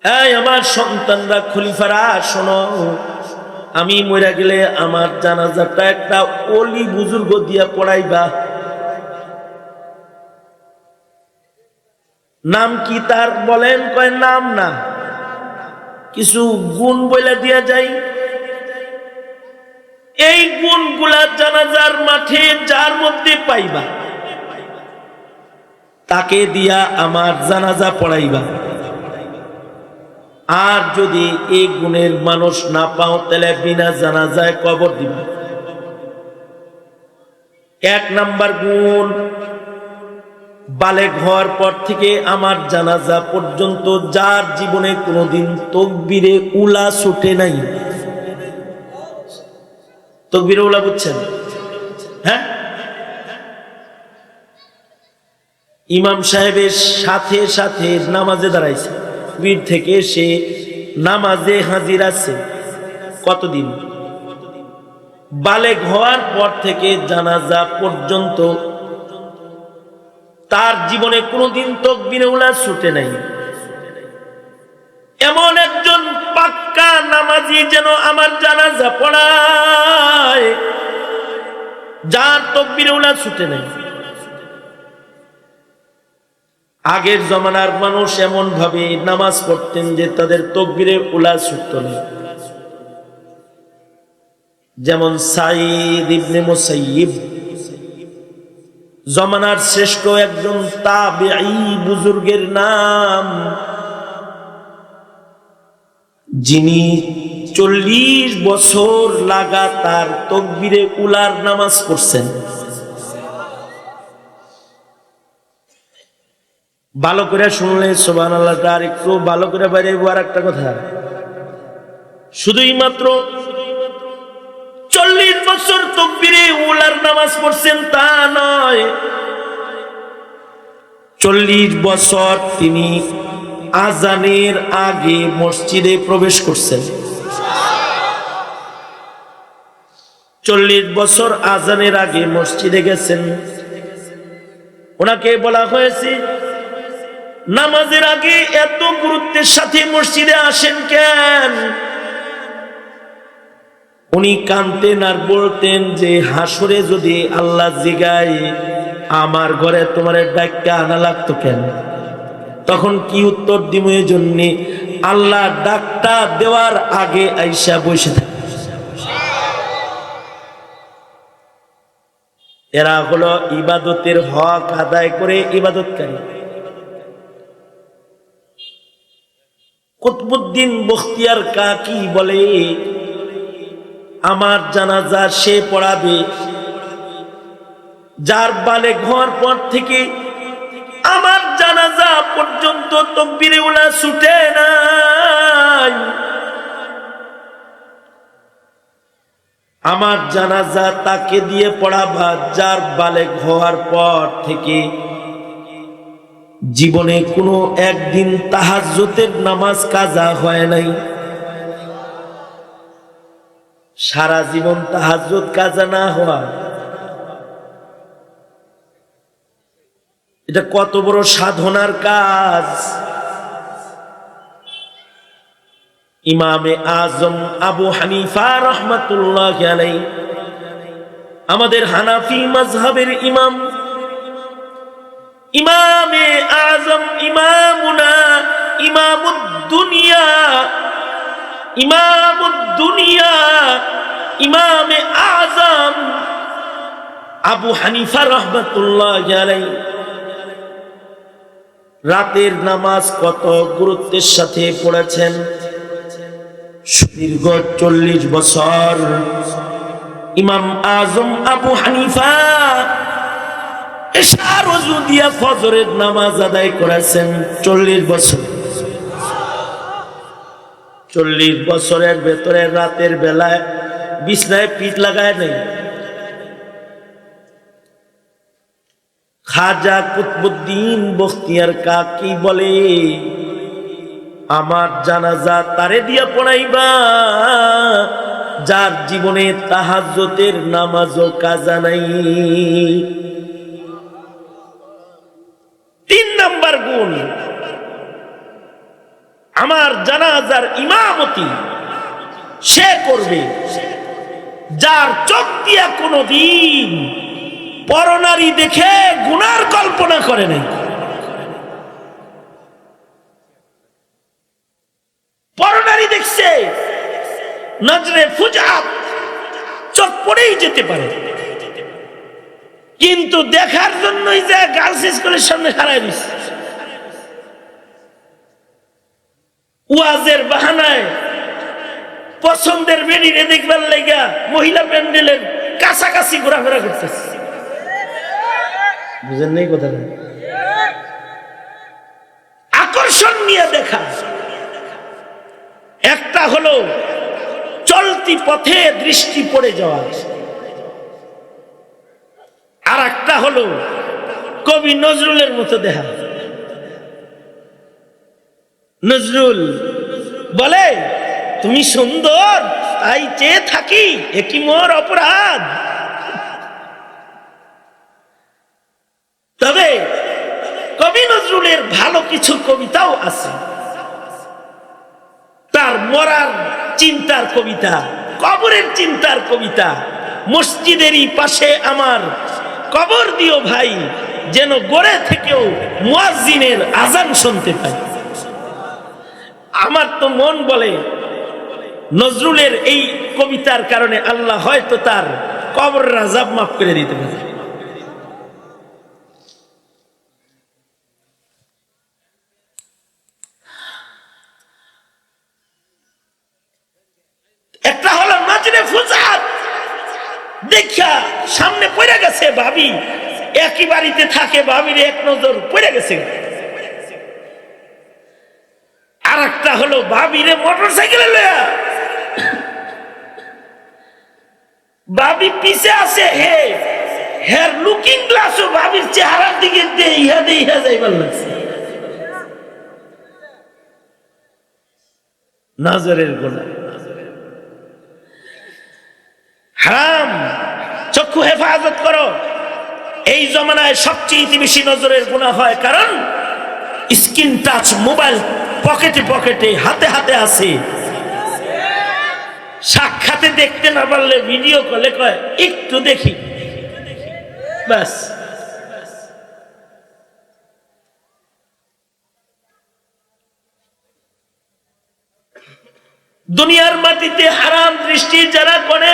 এই আমার সন্তানরা, খলিফারা, শোনো, আমি মরে গেলে আমার জানাজাটা একটা ওলি বুজুর্গ দিয়া পড়াইবা। নাম কি তার বলেন? কয় নাম না, কিছু গুণ বলে দিয়া যাই। এই গুণগুলা জানাজার মাঠে যার মধ্যে পাইবা তাকে দিয়া আমার জানাজা পড়াইবা। আর যদি এই গুণের মানুষ না পাও তাহলে বিনা জানাজায় কবর দিবা। 1 নাম্বার গুণ, বালেগ হওয়ার পর থেকে আমার জানাজা পর্যন্ত যার জীবনে কোনোদিন তাকবীরে উলা ছুটে নাই। তাকবীরে উলা বুঝছেন? হ্যাঁ, ইমাম সাহেবের সাথে সাথে নামাজে দাঁড়াইছে, তাকবীর থেকে সে নামাজে হাজির আছে কতদিন? বালেগ হওয়ার পর থেকে জানাজা পর্যন্ত তার জীবনে কোনোদিন তাকবীরে উলা ছুটে নাই। এমন একজন পাক্কা নামাজি যেন আমার জানাজা পড়ায় যার তাকবীরে উলা ছুটে নাই। আগের জমানার মানুষ এমন ভাবে নামাজ পড়তেন যে তাদের তাকবীরে উলা ছুটত না। যেমন সাঈদ ইবনে মুসাইয়িব, জমানার শ্রেষ্ঠ একজন তাবেঈ বুজুর্গের নাম, যিনি 40 বছর লাগাতার তাকবীরে উলার নামাজ পড়ছেন। ভালো করে শুনলে সুবহানাল্লাহ, আর একটু ভালো করে বাইরে আর একটা কথা, শুধুই মাত্র 40 বছর তাকবীরে উলার নামাজ পড়ছেন তা নয়, 40 বছর তিনি আজানের আগে মসজিদে প্রবেশ করছেন। 40 বছর আজানের আগে মসজিদে গেছেন। ওনাকে বলা হয়েছে নামাজের আগে এত গুরুত্বের সাথে মসজিদে আসেন কেন? উনি কাঁদতেন আর বলতেন যে হাসরে যদি আল্লাহ জিগায় আমার ঘরে তোমার ডাক্কা আনা লাগতো কেন, তখন কি উত্তর দিব? এই জন্য আল্লাহ ডাকটা দেওয়ার আগে আইসা বসে থাকে। এরা হলো ইবাদতের হক আদায় করে ইবাদতকারী। কুতবুদ্দিন বখতিয়ার কাকি বলে আমার জানাজা সে পড়াবে যার বালেগ হওয়ার পর থেকে আমার জানাজা পর্যন্ত তাকবীরে উলা ছুটে নাই। আমার জানাজা তাকে দিয়ে পড়াবা যার বালেগ হওয়ার পর থেকে জীবনে কোনো একদিন তাহাজ্জুদের নামাজ কাজা হয় নাই। সারা জীবন তাহাজ্জুদ কাজা না হওয়া, এটা কত বড় সাধনার কাজ। ইমামে আজম আবু হানিফা রাহমাতুল্লাহি আলাইহি, আমাদের হানাফি মাযহাবের ইমাম, ইমামে আজম, ইমামুনা ইমামুদ দুনিয়া, ইমামুদ দুনিয়া, ইমামে আজম আবু হানিফা রাহমাতুল্লাহি আলাইহি রাতের নামাজ কত গুরুত্বের সাথে পড়েছেন। দীর্ঘ 40 বছর ইমাম আজম আবু হানিফা এশার ওযু দিয়া ফজরের নামাজ আদায় করেছেন 40 বছর। 40 বছরের ভেতরে রাতের বেলায় বিছনায় পিঠ লাগায় নেই। খাজা কুতবুদ্দিন বখতিয়ার কাকি বলে আমার জানাজা তারে দিয়া পড়াইবা যার জীবনে তাহাজ্জুদের নামাজও কাজা নাই। 3 নাম্বার গুণ, আমার জানাজার ইমামতি সে করবে যার চোখ দিয়া কোনদিন পরনারী দেখে গুনার কল্পনা করে নাই। পরনারী দেখছে, নজরে ফুজাত, চোখ পড়েই যেতে পারে, কিন্তু দেখার জন্যই যে গার্লস স্কুলের সামনে হারাই দিচ্ছে, ওয়াজের বাহানায় পছন্দের বেরিয়ে দেখবার লেগা মহিলা প্যান্ডেলের কাছাকাছি ঘোরাফেরা করতেছে। বুঝেন নাই কথা? আকর্ষণ নিয়ে দেখা একটা হলো চলতি পথে দৃষ্টি পড়ে যাওয়া, আর একটা হলো কবি নজরুলের মতো দেখা। নজরুল বলে, তুমি সুন্দর তাই চেয়ে থাকি, একই মোর অপরাধ। তবে কবি নজরুলের ভালো কিছু কবিতাও আছে। তার মরার চিন্তার কবিতা, কবরের চিন্তার কবিতা, মসজিদেরই পাশে আমার কবর দিও ভাই, যেন গড়ে থেকেও মুয়াজ্জিনের আজান শুনতে পাই। আমার তো মন বলে নজরুলের এই কবিতার কারণে আল্লাহ হয়তো তার কবরের আযাব মাফ করে দিতে পারে। একটা হলো নাজরে ফুজাত, দেখা সামনে পড়ে গেছে ভাবি, একই বাড়িতে থাকে, ভাবির এক নজর পড়ে গেছে। আর একটা হলো ভাবিরে মোটর সাইকেলে লয়া, ভাবি পিছে আছে, হে হের লুকিং গ্লাসও ভাবির চেহারার দিকে ইহা যাইবার লাগছে। নজরের গুনাহ হারাম, চক্ষু হেফাজত করো। এই জমানায় সবচেয়ে বেশি নজরের গুনাহ হয়, কারণ স্ক্রিন টাচ মোবাইল পকেটে পকেটে হাতে হাতে আছে। সাক্ষাতে দেখতে না পারলে ভিডিও কলে কয় একটু দেখি, ব্যাস। দুনিয়ার মাটিতে হারাম দৃষ্টি যারা করে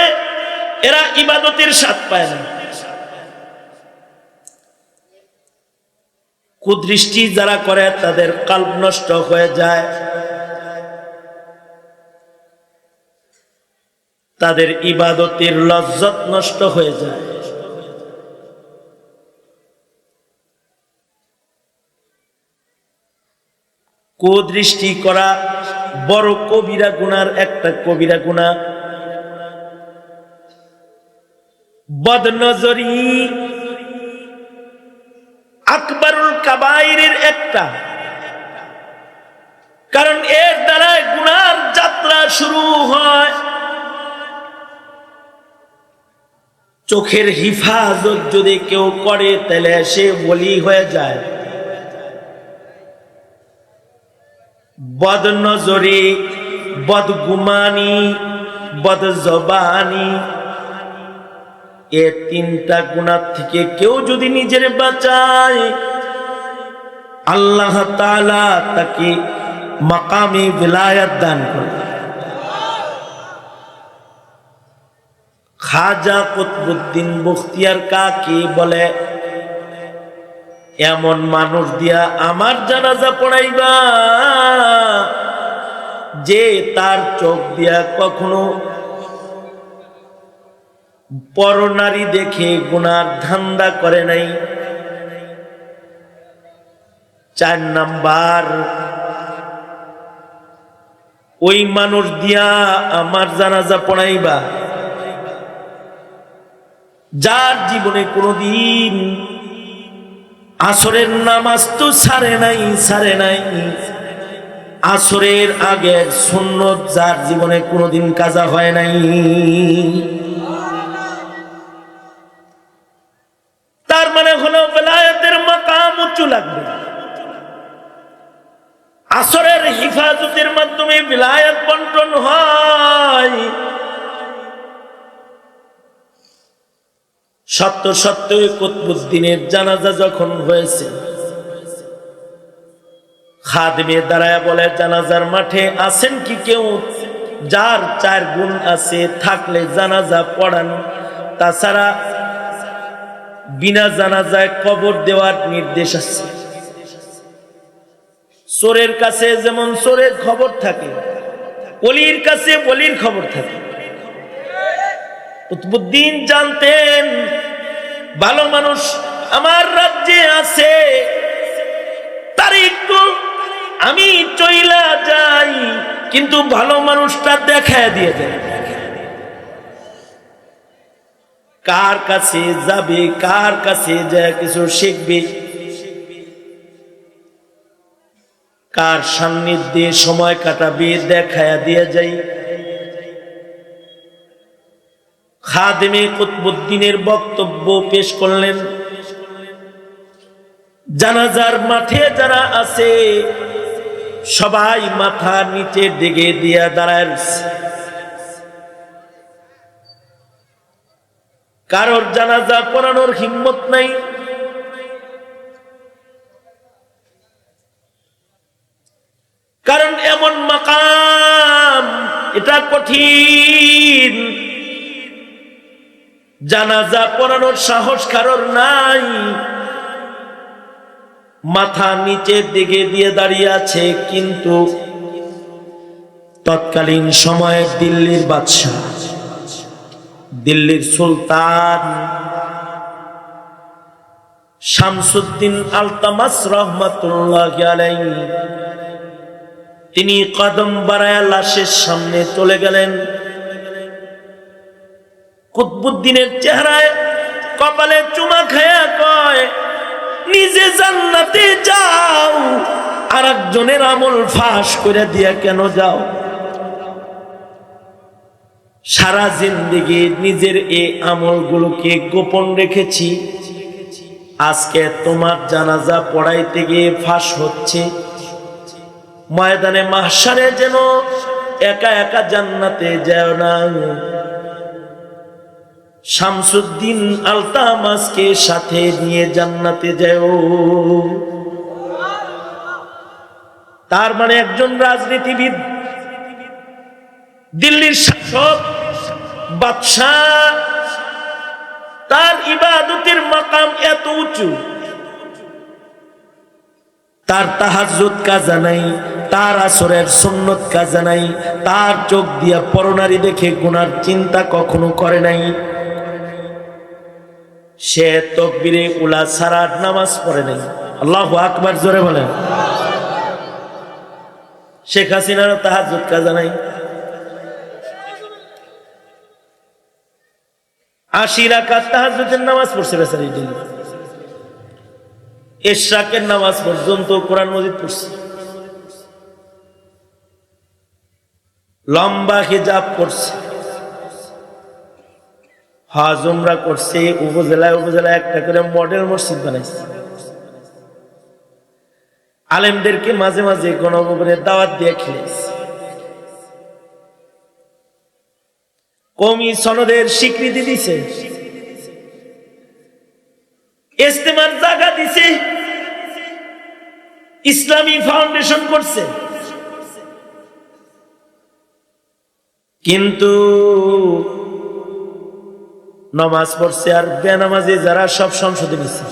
এরা ইবাদতের স্বাদ পায় না। কুদৃষ্টি যারা করে তাদের কলব নষ্ট হয়ে যায়, তাদের ইবাদতের লজ্জত নষ্ট হয়ে যায়। কুদৃষ্টি করা বড় কবিরা গুনার একটা কবিরা গুনাহ। বদনজরি আকবরুল কাবাইরের একটা, কারণ এর দ্বারা গুনার যাত্রা শুরু হয়। চোখের হিফাজত যদি কেউ করে তাহলে সে বলি হয়ে যায়। বদনজরি, বদগুমানি, বদজবানি, এ তিনটা গুনাহ থেকে কেউ যদি নিজের বাঁচায়, আল্লাহ তাআলা তাকে মাকামে বিলায়াত দান করে। খাজা কুতবুদ্দিন বখতিয়ার কাকি বলে, এমন মানুষ দিয়া আমার জানাজা পড়াইবা যে তার চোখ দিয়া কখনো পরনারী দেখে গুনার ধান্দা করে নাই। 4 নাম্বার, ওই মানুষ দিয়া আমার জানাজা পড়াইবা যার জীবনে কোনদিন আসরের নামাজ তো ছাড়ে নাই, আসরের আগের সুন্নত যার জীবনে কোনদিন কাজা হয় নাই। তার মানে হলো বেলায়েতের মাকাম উঁচু লাগবে। আসরের হিফাজতের মাধ্যমে বেলায়েত বন্টন হয়। সত্য কুতবুদ্দিনের জানাজা যখন হয়েছে, খাদেমে দাঁড়ায় বলে, জানাজার মাঠে আছেন কি কেউ? যার 4 গুণ আছে থাকলে জানাজা পড়ান, তাছাড়া বিনা জানাজায় কবর দেওয়ার নির্দেশ আছে। চোরের কাছে যেমন চোরের খবর থাকে, ওলির কাছে ওলির খবর থাকে। কুতুবউদ্দিন জানতেন ভালো মানুষ আমার রাজ্যে আছে, তার একটু আমি চইলা যাই, কিন্তু ভালো মানুষটা দেখায় দিয়ে যায়। কার কাছে যাবে, কার কাছে যায় কিছু শিখবে, কার সান্নিধ্যে সময় কাটাবে দেখায়া দিয়ে যাই। খাদেমে কুতুবউদ্দিনের বক্তব্য পেশ করলেন, জানাজার মাঠে যারা আছে সবাই মাথা নিচের দিকে দিয়া দাঁড়ায় রয়েছে। কারোর জানাজা পড়ানোর হিম্মত নাই। কারণ এমন মাকাম, এটা কঠিন, জানাজা পড়ানোর সাহস কারোর নাই। মাথা নিচের দিকে দিয়ে দাঁড়িয়ে আছে, কিন্তু তৎকালীন সময়ে দিল্লির বাদশাহ, দিল্লির সুলতান শামসুদ্দিন আলতামাস রহমাতুল্লাহি আলাইহি, তিনি কদম বাড়ায়া লাশের সামনে চলে গেলেন। কুতুবউদ্দিনের চেহারায় কপালে চুমা খায়া কয়, নিজে জান্নাতে যাও, আর একজনের আমল ফাঁস করে দিয়া কেন যাও? সারা জিন্দেগি নিজের এই আমলগুলোকে গোপন রেখেছি, আজকে তোমার জানাজা পড়াইতে গিয়ে ফাঁস হচ্ছে। ময়দানে মাহশারে যেন একা একা জান্নাতে যাও না, শামসুদ্দিন আলতামাসকে সাথে নিয়ে জান্নাতে যাও। তার মানে একজন রাজনীতিবিদ, দিল্লির শাসক, বাদশাহ, তার ইবাদতের মাকাম এত উঁচু, তার তাহাজ্জুদ কাজা নাই, তার আসরের সুন্নত কাজা নাই, তার চোখ দিয়া পরনারী দেখে গুনার চিন্তা কখনো করে নাই। সে তাকবীরে উলা ছাড়া নামাজ পড়ে নাই। আল্লাহু আকবার জোরে বলেন। শেখ হাসিনারও তাহাজ্জুদ কাজা নাই। 80 রাকাত তাহাজ্জুদের নামাজ পড়ছে বেচারি দিল্লি। ইশরাকের নামাজ পর্যন্ত কোরআন মজিদ পড়ছে, লম্বা হিজাব করছে, হজ উমরা করছে, উপজেলায় উপজেলায় একটা করে মডেল মসজিদ বানাইছে। আলেমদেরকে মাঝে মাঝে গণভবনের দাওয়াত দিয়ে খেলেছে। কওমি সনদের স্বীকৃতি দিছে, ইজতেমার জায়গা দিছে, ইসলামী ফাউন্ডেশন করছে। কিন্তু নামাজ পড়ছে আর বেনামাজি যারা সব সংসদে নিচ্ছে।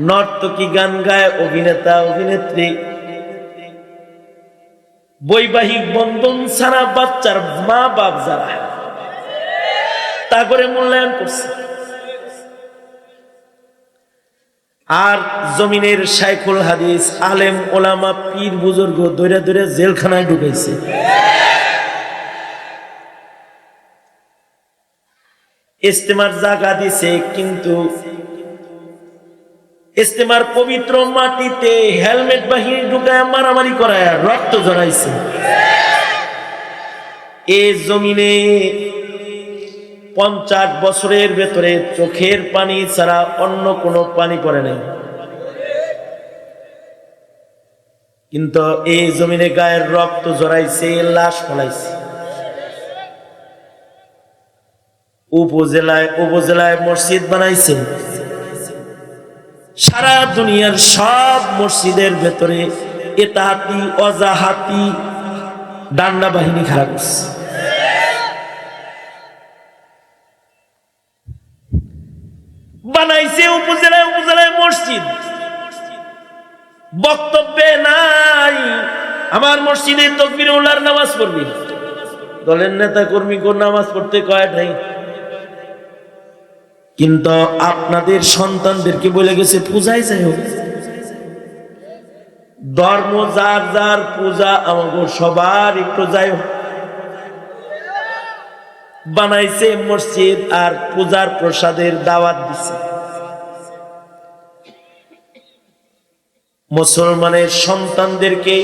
নর্তকী, গান গায়, অভিনেতা অভিনেত্রী, বৈবাহিক বন্ধন ছাড়া বাচ্চার মা বাপ যারা, তা করে মূল্যায়ন করছে। আর জমিনের শাইখুল হাদিস, আলেম ওলামা, পীর বুজুর্গ ধরে ধরে জেলখানায় ঢুকাইছে। ইজতেমার জায়গা দিছে, কিন্তু ইজতেমার পবিত্র মাটিতে হেলমেট বাহিনী ঢুকায় মারামারি করায় রক্ত ঝরাইছে। এই জমিনে 50 বছরের ভেতরে চোখের পানি ছাড়া অন্য কোনো পানি পড়ে নাই। কিন্তু এই জমিনে গায়ের রক্ত ঝরাইছে, লাশ ফলাইছে। উপজেলায় উপজেলায় মসজিদ বানাইছে। সারা দুনিয়ার সব মসজিদের ভেতরে এতাহাতি, অজাহাতি, ডান্ডা বাহিনী খারাপ বানাইছে উপজেলায় উপজেলায় মসজিদ, বক্তব্যে নাই আমার মসজিদে তাকবীরে উলার নামাজ পড়বি, দলের নেতা কর্মী কোন নামাজ পড়তে কয় নাই, কিন্তু আপনাদের সন্তানদেরকে বলে গেছে পূজায় যাই হোক, ধর্ম যার যার, পূজা আমাকে সবার একটু যাই হোক। বানাইছে মসজিদ আর পূজার প্রসাদের দাওয়াত দিছে। মুসলমানের সন্তানদেরকে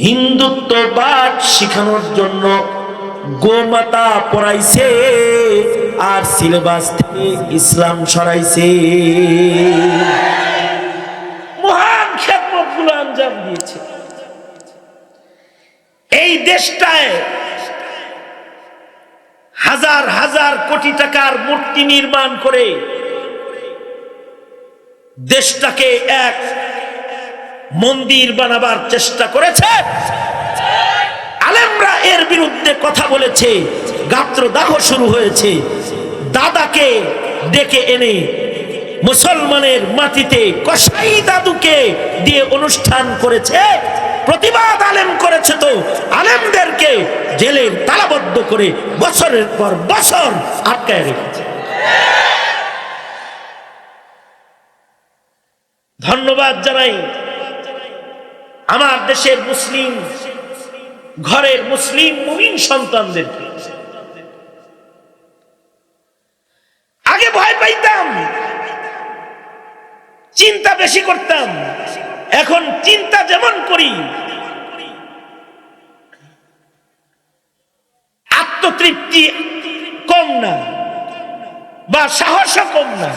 হিন্দুত্ববাদ শিখানোর জন্য গোমাতা পড়াইছে আর সিলেবাস থেকে ইসলাম সরাইছে। মহান খেদমতগুলো আঞ্জাম দিয়েছে। এই দেশটায় হাজার হাজার কোটি টাকার মূর্তি নির্মাণ করে দেশটাকে এক মন্দির বানাবার চেষ্টা করেছে। আলেমরা এর বিরুদ্ধে কথা বলেছে, গাত্রদাহ শুরু হয়েছে। দাদাকে ডেকে এনে মুসলমানের মাটিতে কসাই দাদুকে দিয়ে অনুষ্ঠান করেছে, প্রতিবাদ আলেম করেছে, তো আলেমদেরকে জেলে তালাবদ্ধ করে বছরের পর বছর আটকায় রেখেছে। ধন্যবাদ জানাই আমার দেশের মুসলিম ঘরের মুসলিম মুমিন সন্তানদেরকে। আগে ভয় পাইতাম, চিন্তা বেশি করতাম, এখন চিন্তা যেমন করি আত্মতৃপ্তি কম না, বা সাহসও কম না।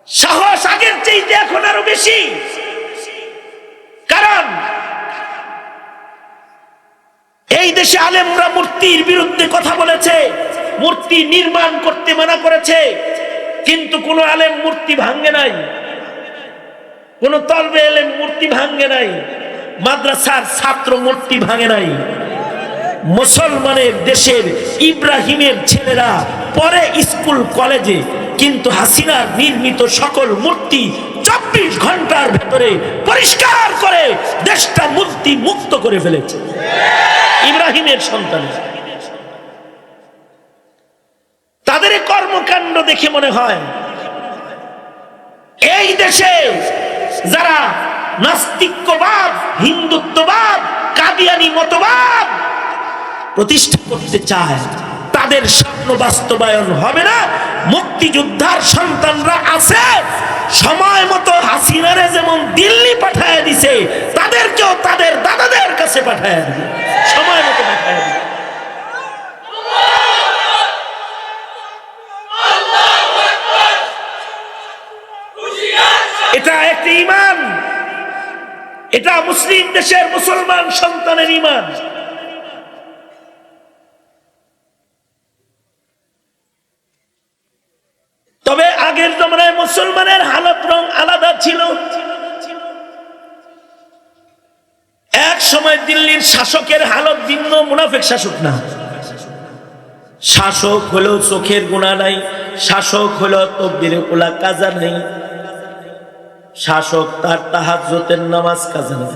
সাহস আগের চাইতে এখন আরো বেশি, কারণ এই দেশে আলেমরা মূর্তির বিরুদ্ধে কথা বলেছে, মূর্তি নির্মাণ করতে মানা করেছে, কিন্তু কোন আলেম মূর্তি ভাঙ্গে নাই, কোন তলবে আলেম মূর্তি ভাঙ্গে নাই, মাদ্রাসার ছাত্র মূর্তি ভাঙে নাই। মুসলমানের দেশের ইব্রাহিমের ছেলেরা পরে স্কুল কলেজে, কিন্তু হাসিনার নির্মিত সকল মূর্তি 24 ঘন্টার ভেতরে পরিষ্কার করে দেশটা মূর্তি মুক্ত করে ফেলেছে। ইব্রাহিমের সন্তান, তাদের কর্মকাণ্ড দেখে মনে হয় এই দেশে যারা নাস্তিক্যবাদ, হিন্দুত্ববাদ, কাদিয়ানি মতবাদ প্রতিষ্ঠা করতে চায় তাদের স্বপ্ন বাস্তবায়ন হবে না। মুক্তিযোদ্ধার সন্তানরা আছে, সময় মতো হাসিনারে যেমন দিল্লি পাঠায় দিছে, তাদেরকেও তাদের দাদাদের কাছে পাঠায় দিবে, সময় মতো পাঠায় দিবে। এটা একটি ঈমান, এটা মুসলিম দেশের মুসলমান সন্তানের ঈমান। তবে আগের জমানায় মুসলমানের হালত রং আলাদা ছিল। এক সময় দিল্লির শাসকের হালত ভিন্ন, মুনাফিক শাসক না। শাসক হলেও চোখের গুনাহ নাই, শাসক হলেও তাকবীরে উলা কাজা নাই, শাসক তার তাহাজ্জুদের নামাজ কাজা নাই,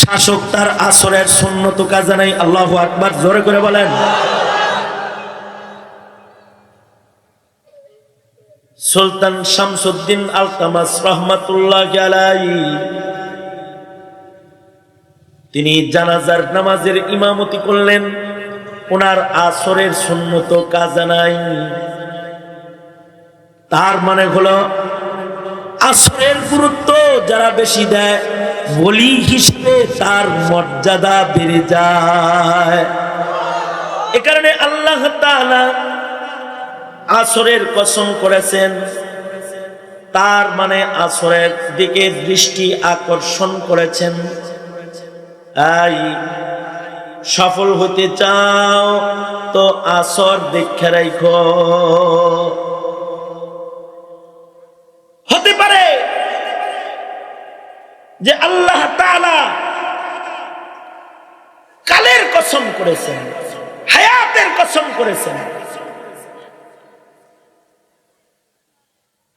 শাসক তার আসরের সুন্নত কাজা নাই। আল্লাহু আকবার, জোরে করে বলেন। সুলতান শামসুদ্দিন আলতামাস রহমাতুল্লাহি আলাইহি তিনি জানাজার নামাজের ইমামতি করলেন, ওনার আসরের সুন্নত কাজা নাই। তার মানে হলো আসরের গুরুত্ব যারা বেশি দেয়, ওলি হিসেবে তার মর্যাদা বেড়ে যায়। এ কারণে আল্লাহ তাআলা আসরের কসম করেছেন, তার মানে আসরের দিকে দৃষ্টি আকর্ষণ করেছেন। এই সফল হতে চাও তো আসর দেখে রাখো। হতে পারে যে আল্লাহ তাআলা কসম করেছেন, হায়াতের কসম করেছেন।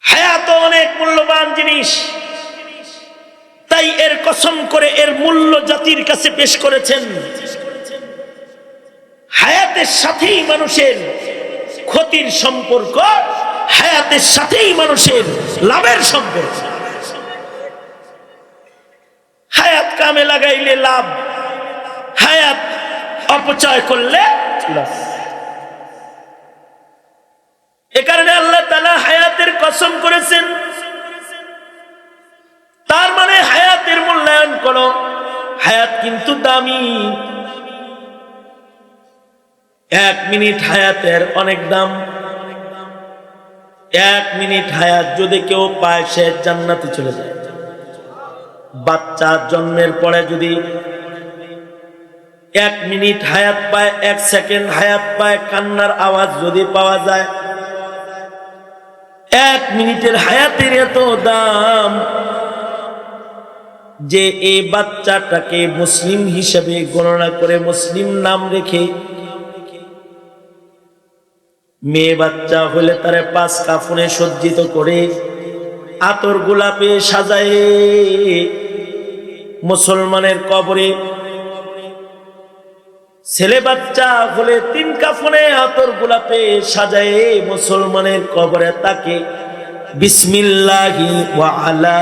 হায়াত অনেক মূল্যবান জিনিস, তাই এর কসম করে এর মূল্য জাতির কাছে পেশ করেছেন। হায়াতের সাথেই মানুষের ক্ষতির সম্পর্ক, হায়াতের সাথেই মানুষের লাভের সম্পর্ক। হায়াত কামে লাগাইলে লাভ, হায়াত অপচয় করলে লস। এ কারণে আল্লাহ তাআলা হায়াতের কসম করেছেন। তার মানে হায়াতের মূল্যায়ন করো, হায়াত কিন্তু দামি। 1 মিনিট হায়াতের অনেক দাম। 1 মিনিট হায়াত যদি কেউ পায় সে জান্নাতে চলে যায়। বাচ্চা জন্মের পরে যদি 1 মিনিট হায়াত পায়, 1 সেকেন্ড হায়াত পায়, কান্নার আওয়াজ যদি পাওয়া যায়, 1 মিনিটের হায়াতের এত দাম যে এই বাচ্চাটাকে মুসলিম হিসেবে গণনা করে মুসলিম নাম রেখে, মেয়ে বাচ্চা হলে তারে 5 কাফনে সজ্জিত করে আতর গোলাপে সাজায় মুসলমানের কবরে, ছেলে বাচ্চা হলে 3 কাফনে আতর গোলাপে সাজায় মুসলমানের কবরে তাকে বিসমিল্লাহি ওয়া আলা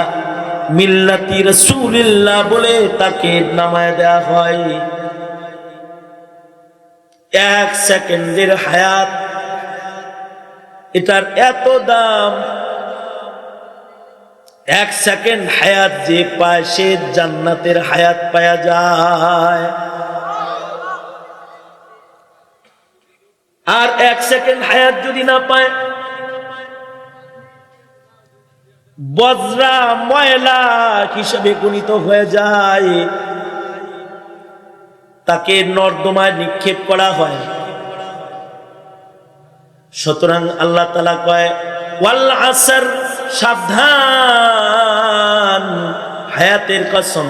মিল্লাতি রাসূলিল্লাহ বলে তাকে নামায় দেয়া হয়। 1 সেকেন্ডের হায়াত, এটার এত দাম। 1 সেকেন্ড হায়াত যে পায় সে জান্নাতের হায়াত পায়া যায়। আর 1 সেকেন্ড হায়াত যদি না পায়, বজ্রা ময়লা হিসেবে গণিত হয়ে যায়, তাকে নর্দমায় নিক্ষেপ করা হয়। সুতরাং আল্লাহ তাআলা কয় ওয়াল আসর, সাবধান, হায়াতের কসম।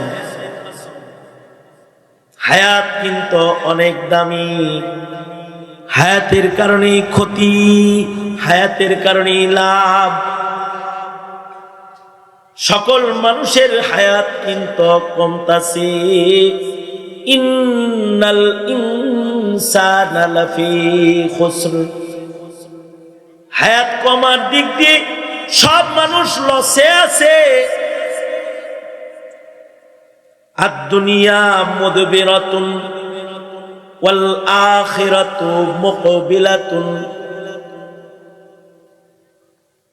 হায়াত কিন্তু অনেক দামি। হায়াতের কারণে ক্ষতি, হায়াতের কারণে লাভ। সকল মানুষের হায়াত কিন্তু কমতাছে। ইন্নাল ইনসানা লাফি খুসর, হায়াত কমার দিক দিয়ে সব মানুষ লসে আছে। আদ-দুনিয়া মুদবিরাতুন ওয়াল আখিরাতু মুকবিলাতুন,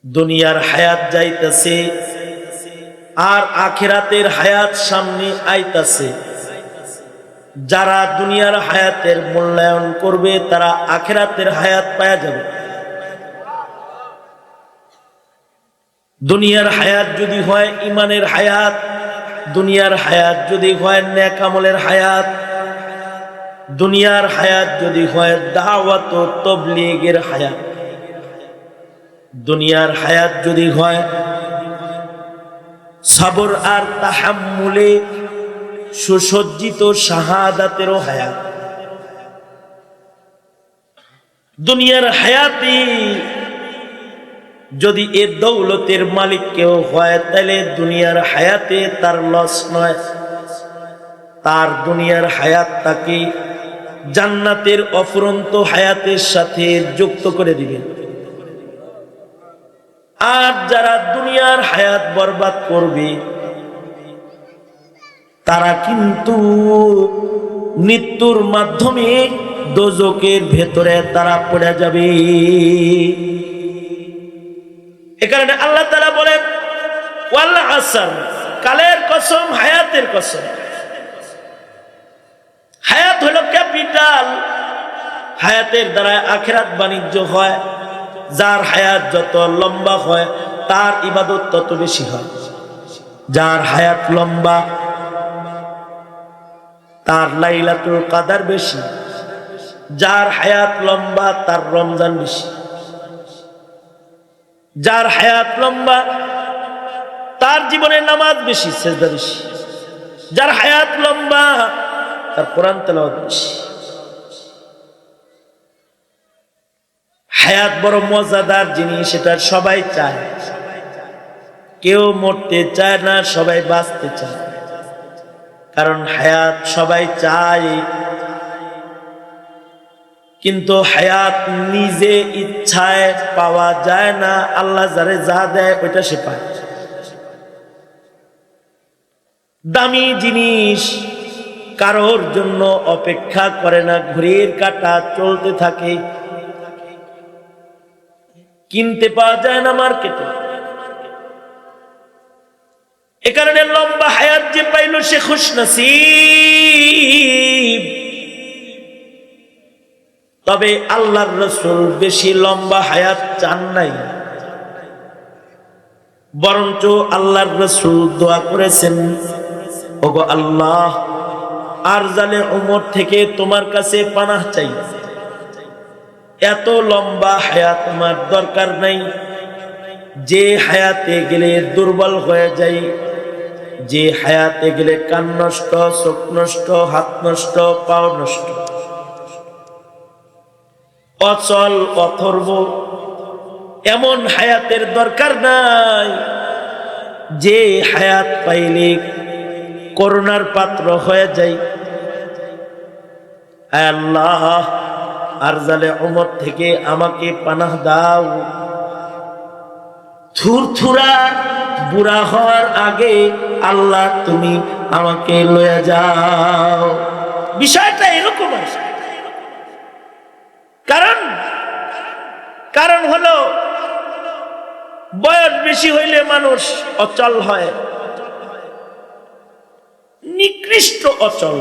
দুনিয়ার হায়াত যাইতেছে আর আখিরাতের হায়াত সামনে আইতাছে। যারা দুনিয়ার হায়াতের মূল্যায়ন করবে তারা আখিরাতের হায়াত পাওয়া যাবে। দুনিয়ার হায়াত যদি হয় ইমানের হায়াত, দুনিয়ার হায়াত যদি হয় নেক আমলের হায়াত, দুনিয়ার হায়াত যদি হয় দাওয়াত ও তাবলীগের হায়াত, দুনিয়ার হায়াত যদি হয় সবর আর তাহাম্মুলে সুসজ্জিত শাহাদাতেরও হায়াত। দুনিয়ার হায়াতি যদি এ দৌলতের মালিক কেউ হয় তাহলে দুনিয়ার হায়াতে তার লস নয়, তার দুনিয়ার হায়াত তাকে জান্নাতের অফুরন্ত হায়াতের সাথে যুক্ত করে দিবে। আর যারা দুনিয়ার হায়াত বরবাদ করবে তারা কিন্তু মৃত্যুর মাধ্যমে দোজকের ভেতরে তারা পড়ে যাবে। এ কারণে আল্লাহ তাআলা বলেন ওয়াল আসর, কালের কসম, হায়াতের কসম। হায়াত হলো ক্যাপিটাল, হায়াতের দ্বারা আখিরাত বাণিজ্য হয়। যার হায়াত যত লম্বা হয় তার ইবাদত তত বেশি হয়। যার হায়াত লম্বা তার লাইলাতুল কদর বেশি, যার হায়াত লম্বা তার রমজান বেশি, যার হায়াত লম্বা তার জীবনে নামাজ বেশি, সিজদা বেশি, যার হায়াত লম্বা তার কোরআন তেলাওয়াত বেশি। হায়াত বড় মজাদার জিনিস, এটা সবাই চায়। কেউ মরতে চায় না, সবাই বাঁচতে চায়। কারণ হায়াত সবাই চায়, কিন্তু হায়াত নিজে ইচ্ছায় পাওয়া যায় না। আল্লাহ যারে যা দেয় ওইটা সে পায়। দামি জিনিস কারোর জন্য অপেক্ষা করে না, ঘড়ির কাঁটা চলতে থাকে, কিনতে পাওয়া যায় না মার্কেটে। এ কারণে লম্বা হায়াত যে পাইল সে খুশনসিব। তবে আল্লাহর রাসূল বেশি লম্বা হায়াত চান নাই, বরঞ্চ আল্লাহর রাসূল দোয়া করেছেন, ওগো আল্লাহ, আরজালে উমর থেকে তোমার কাছে পানাহ চাই। এত লম্বা হায়াত আমার দরকার নাই, যে হায়াতে গেলে দুর্বল হয়ে যাই, যে হায়াতে গেলে কান নষ্ট, চোখ নষ্ট, হাত নষ্ট, পাও নষ্ট, অচল অথর্ব, এমন হায়াতের দরকার নাই যে হায়াত পাইলে করুণার পাত্র হয়ে যায়। আয় আল্লাহ, আরজালে উমর থেকে আমাকে পানাহ দাও। থুরথুরা বুড়া হওয়ার আগে আল্লাহ তুমি আমাকে লয়ে যাও। বিষয়টা এরকম আছে। কারণ হলো বয়স বেশি হইলে মানুষ অচল হয়, নিকৃষ্ট অচল।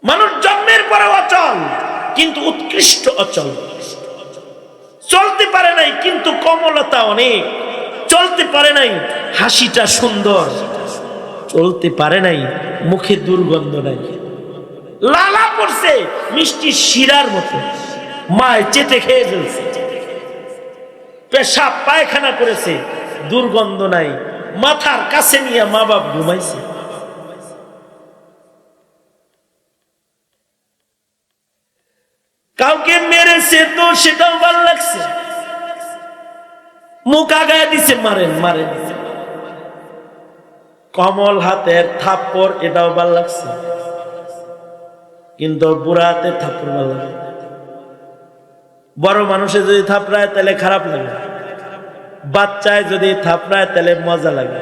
মানুষ জন্মের পরে অচল, কিন্তু উৎকৃষ্ট অচল। চলতে পারে নাই কিন্তু কোমলতা অনেক, চলতে পারে নাই হাসিটা সুন্দর, চলতে পারে নাই মুখে দুর্গন্ধ নাই, লালা পড়ছে মিষ্টি শিরার মতো, মায় চেটে খেয়ে ফেলছে, পেশাব পায়খানা করেছে, দুর্গন্ধ নাই, মাথার কাছে নিয়ে মা বাপ ঘুমাইছে। কাউকে মেরেছে তো সেটাও ভালো লাগছে, মুখ আগায় দিছে, মারেন মারেন, কমল হাতের থাপ্পড় এটাও ভালো লাগছে, কিন্তু বুড়া হাতের থাপ্পড় ভালো লাগে। বড় মানুষে যদি থাপড়ায় তাহলে খারাপ লাগে, বাচ্চায় যদি থাপড়ায় তাহলে মজা লাগে।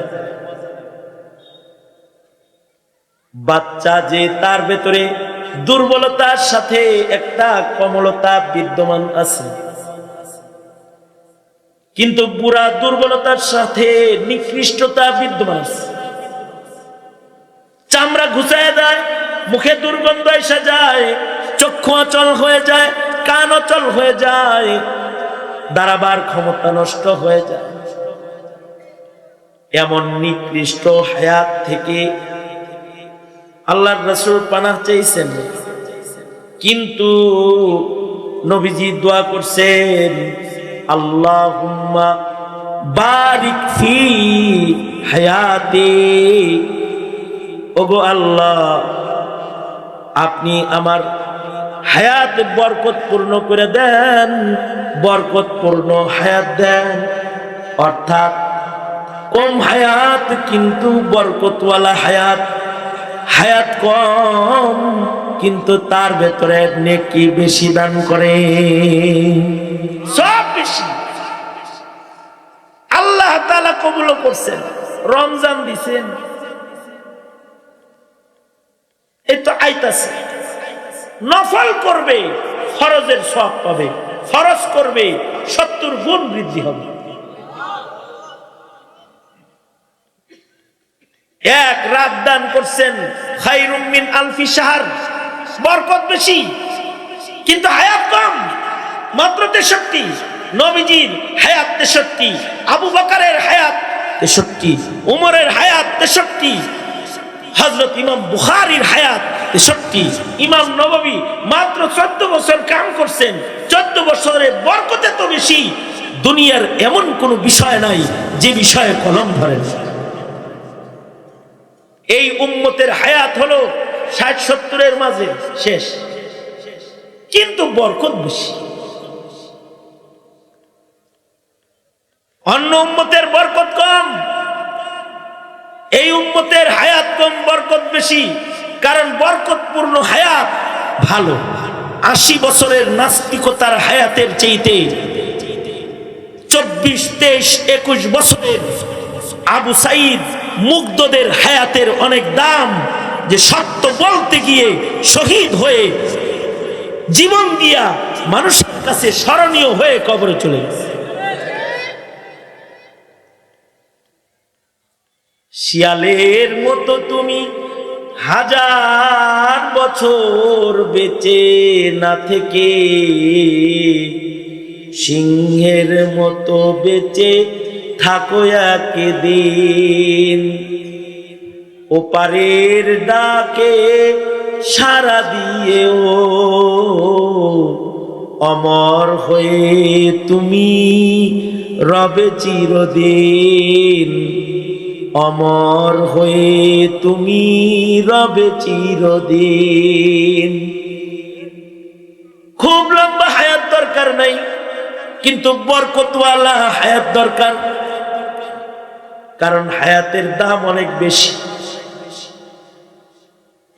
বাচ্চা যে তার ভেতরে দুর্বলতার সাথে একটা কোমলতা বিদ্যমান আছে, কিন্তু বুড়া দুর্বলতার সাথে নিকৃষ্টতা বিদ্যমান আছে। চামড়া ঘুচায় যায়, মুখে দুর্গন্ধ এসে যায়, চক্ষু অচল হয়ে যায়, কান অচল হয়ে যায়, দাঁড়াবার ক্ষমতা নষ্ট হয়ে যায়। এমন নিকৃষ্ট হায়াত থেকে আল্লাহর রাসূল পানাহ চাইছেন, কিন্তু নবীজি দোয়া করছেন, আল্লাহুম্মা বারিক ফি হায়াতি। ওগো আল্লাহ, আপনি আমার হায়াত বরকতপূর্ণ করে দেন, বরকতপূর্ণ হায়াত দেন। অর্থাৎ কম হায়াত কিন্তু বরকতওয়ালা হায়াত, হায়াত কম কিন্তু তার ভেতরে নেকি বেশি দান করে, সব বেশি। আল্লাহ তাআলা কবুল করছেন, রমজান দিছেন, এই তো আইতাছে। নফল করবে ফরজের সওয়াব পাবে, ফরজ করবে 70 গুণ বৃদ্ধি হবে। এক রাত দান করছেন, খায়রুম মিন আলফি শাহর, বরকত বেশি, কিন্তু হায়াত কম, মাত্র 63। নবীজির হায়াত 63, আবু বকরের হায়াত 63, উমরের হায়াত 63, হযরত ইমাম বুখারীর হায়াত 63, ইমাম নববী মাত্র 14 বছর কাম করছেন, 14 বছরের বরকত এত বেশি, দুনিয়ার এমন কোন বিষয় নাই যে বিষয়ে কলম ধরে না। এই উম্মতের হায়াত হলো 60-70 এর মাঝে শেষ, কিন্তু বরকত বেশি। অন্য উম্মতের বরকত কম, এই উম্মতের হায়াত কম, বরকত বেশি। কারণ বরকতপূর্ণ হায়াত ভালো। 80 বছরের নাস্তিকতার হায়াতের চাইতে 24, 23, 21 বছরের আবু সাইদ মুগ্ধদের হায়াতের অনেক দাম, যে সত্য বলতে গিয়ে শহীদ হয়ে জীবন দিয়া মানুষের কাছে স্মরণীয় হয়ে কবরে চলে গেছে। শিয়ালের মতো তুমি 1000 বছর বেঁচে না থেকে সিংহের মতো বেঁচে থাকো একদিন। ওপারের ডাকে সাড়া দিয়েও অমর হয়ে তুমি রবে চিরদিন। অমর হয়ে তুমি রবে চিরদিন। খুব লম্বা হায়াত দরকার নাই, কিন্তু বরকতওয়ালা হায়াত দরকার। কারণ হায়াতের দাম অনেক বেশি।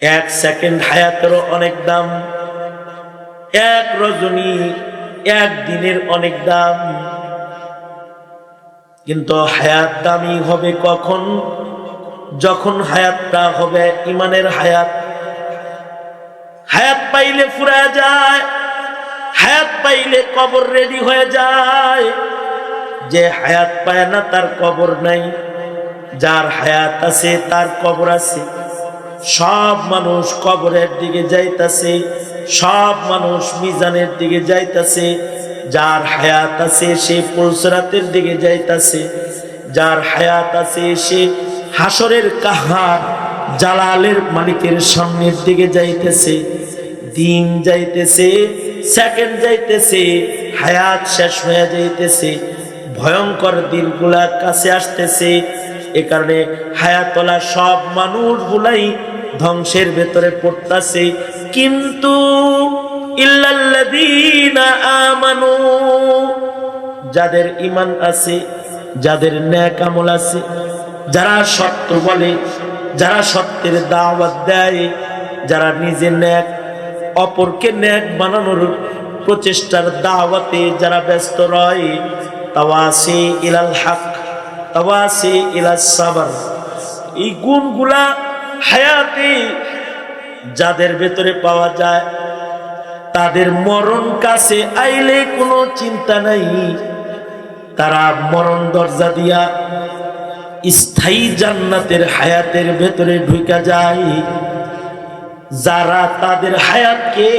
1 সেকেন্ড হায়াতেরও অনেক দাম, 1 রজনী, 1 দিনের অনেক দাম। কিন্তু হায়াত দামি হবে কখন? যখন হায়াতটা হবে ইমানের হায়াত। হায়াত পাইলে ফুরায় যায়, হায়াত পাইলে কবর রেডি হয়ে যায়। যে হায়াত পায় না তার কবর নাই, যার হায়াত আছে তার কবর আছে। সব মানুষ কবরের দিকে যাইতাছে, সব মানুষ মিজানের দিকে যাইতাছে। যার হায়াত আছে সে পুলসরাতের দিকে যাইতাছে, যার হায়াত আছে সে হাসরের কাহার জালালের মালিকের সামনের দিকে যাইতেছে। দিন যাইতেছে, সেকেন্ড যাইতেছে, হায়াত শেষ হয়ে যাইতেছে, ভয়ঙ্কর দিনগুলা কাছে আসতেছে। এ কারণে হায়াতওয়ালা সব মানুষগুলাই ধ্বংসের ভেতরে পড়তাছে। কিন্তু ইল্লাল্লাযীনা আমানু, যাদের ঈমান আছে, যাদের নেক আমল আছে, যারা সত্য বলে, যারা সত্যের দাওয়াত দেয়, যারা নিজে নেক, অপরকে নেক বানানোর প্রচেষ্টার দাওয়াতে যারা ব্যস্ত রয়, তাওয়াসি ইলাল হক, তাওয়াসি ইলাস সাবর, এই গুণগুলা হায়াতে যাদের ভেতরে পাওয়া যায়, তাদের মরণ কাছে আইলে কোনো চিন্তা নাই। তারা মরণ দরজা দিয়া স্থায়ী জান্নাতের হায়াতের ভেতরে ঢুকে যায়। যারা তাদের হায়াতকে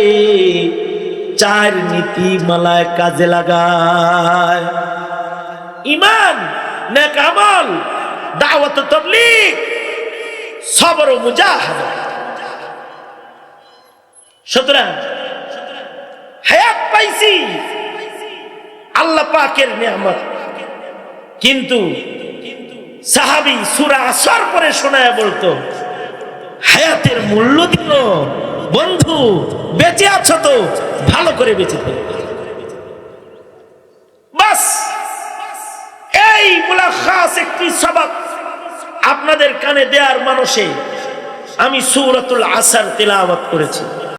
4 নীতিমালায় কাজে লাগায়: ঈমান, নেক আমল, দাওয়াত ও তাবলীগ, সবর ও মুজাহাদা। সুতরাং হায়াত পাইছি আল্লাহ পাকের নিয়ামত। কিন্তু সাহাবী সূরা আসর পরে শোনায় বলতো, হায়াতের মূল্য দিল বন্ধু, বেঁচে আছো তো ভালো করে বেঁচে থাকো। বাস এই মুলাখাস একটি সবক আপনাদের কানে দেওয়ার মানুষে আমি সূরাতুল আসর তিলাওয়াত করেছি।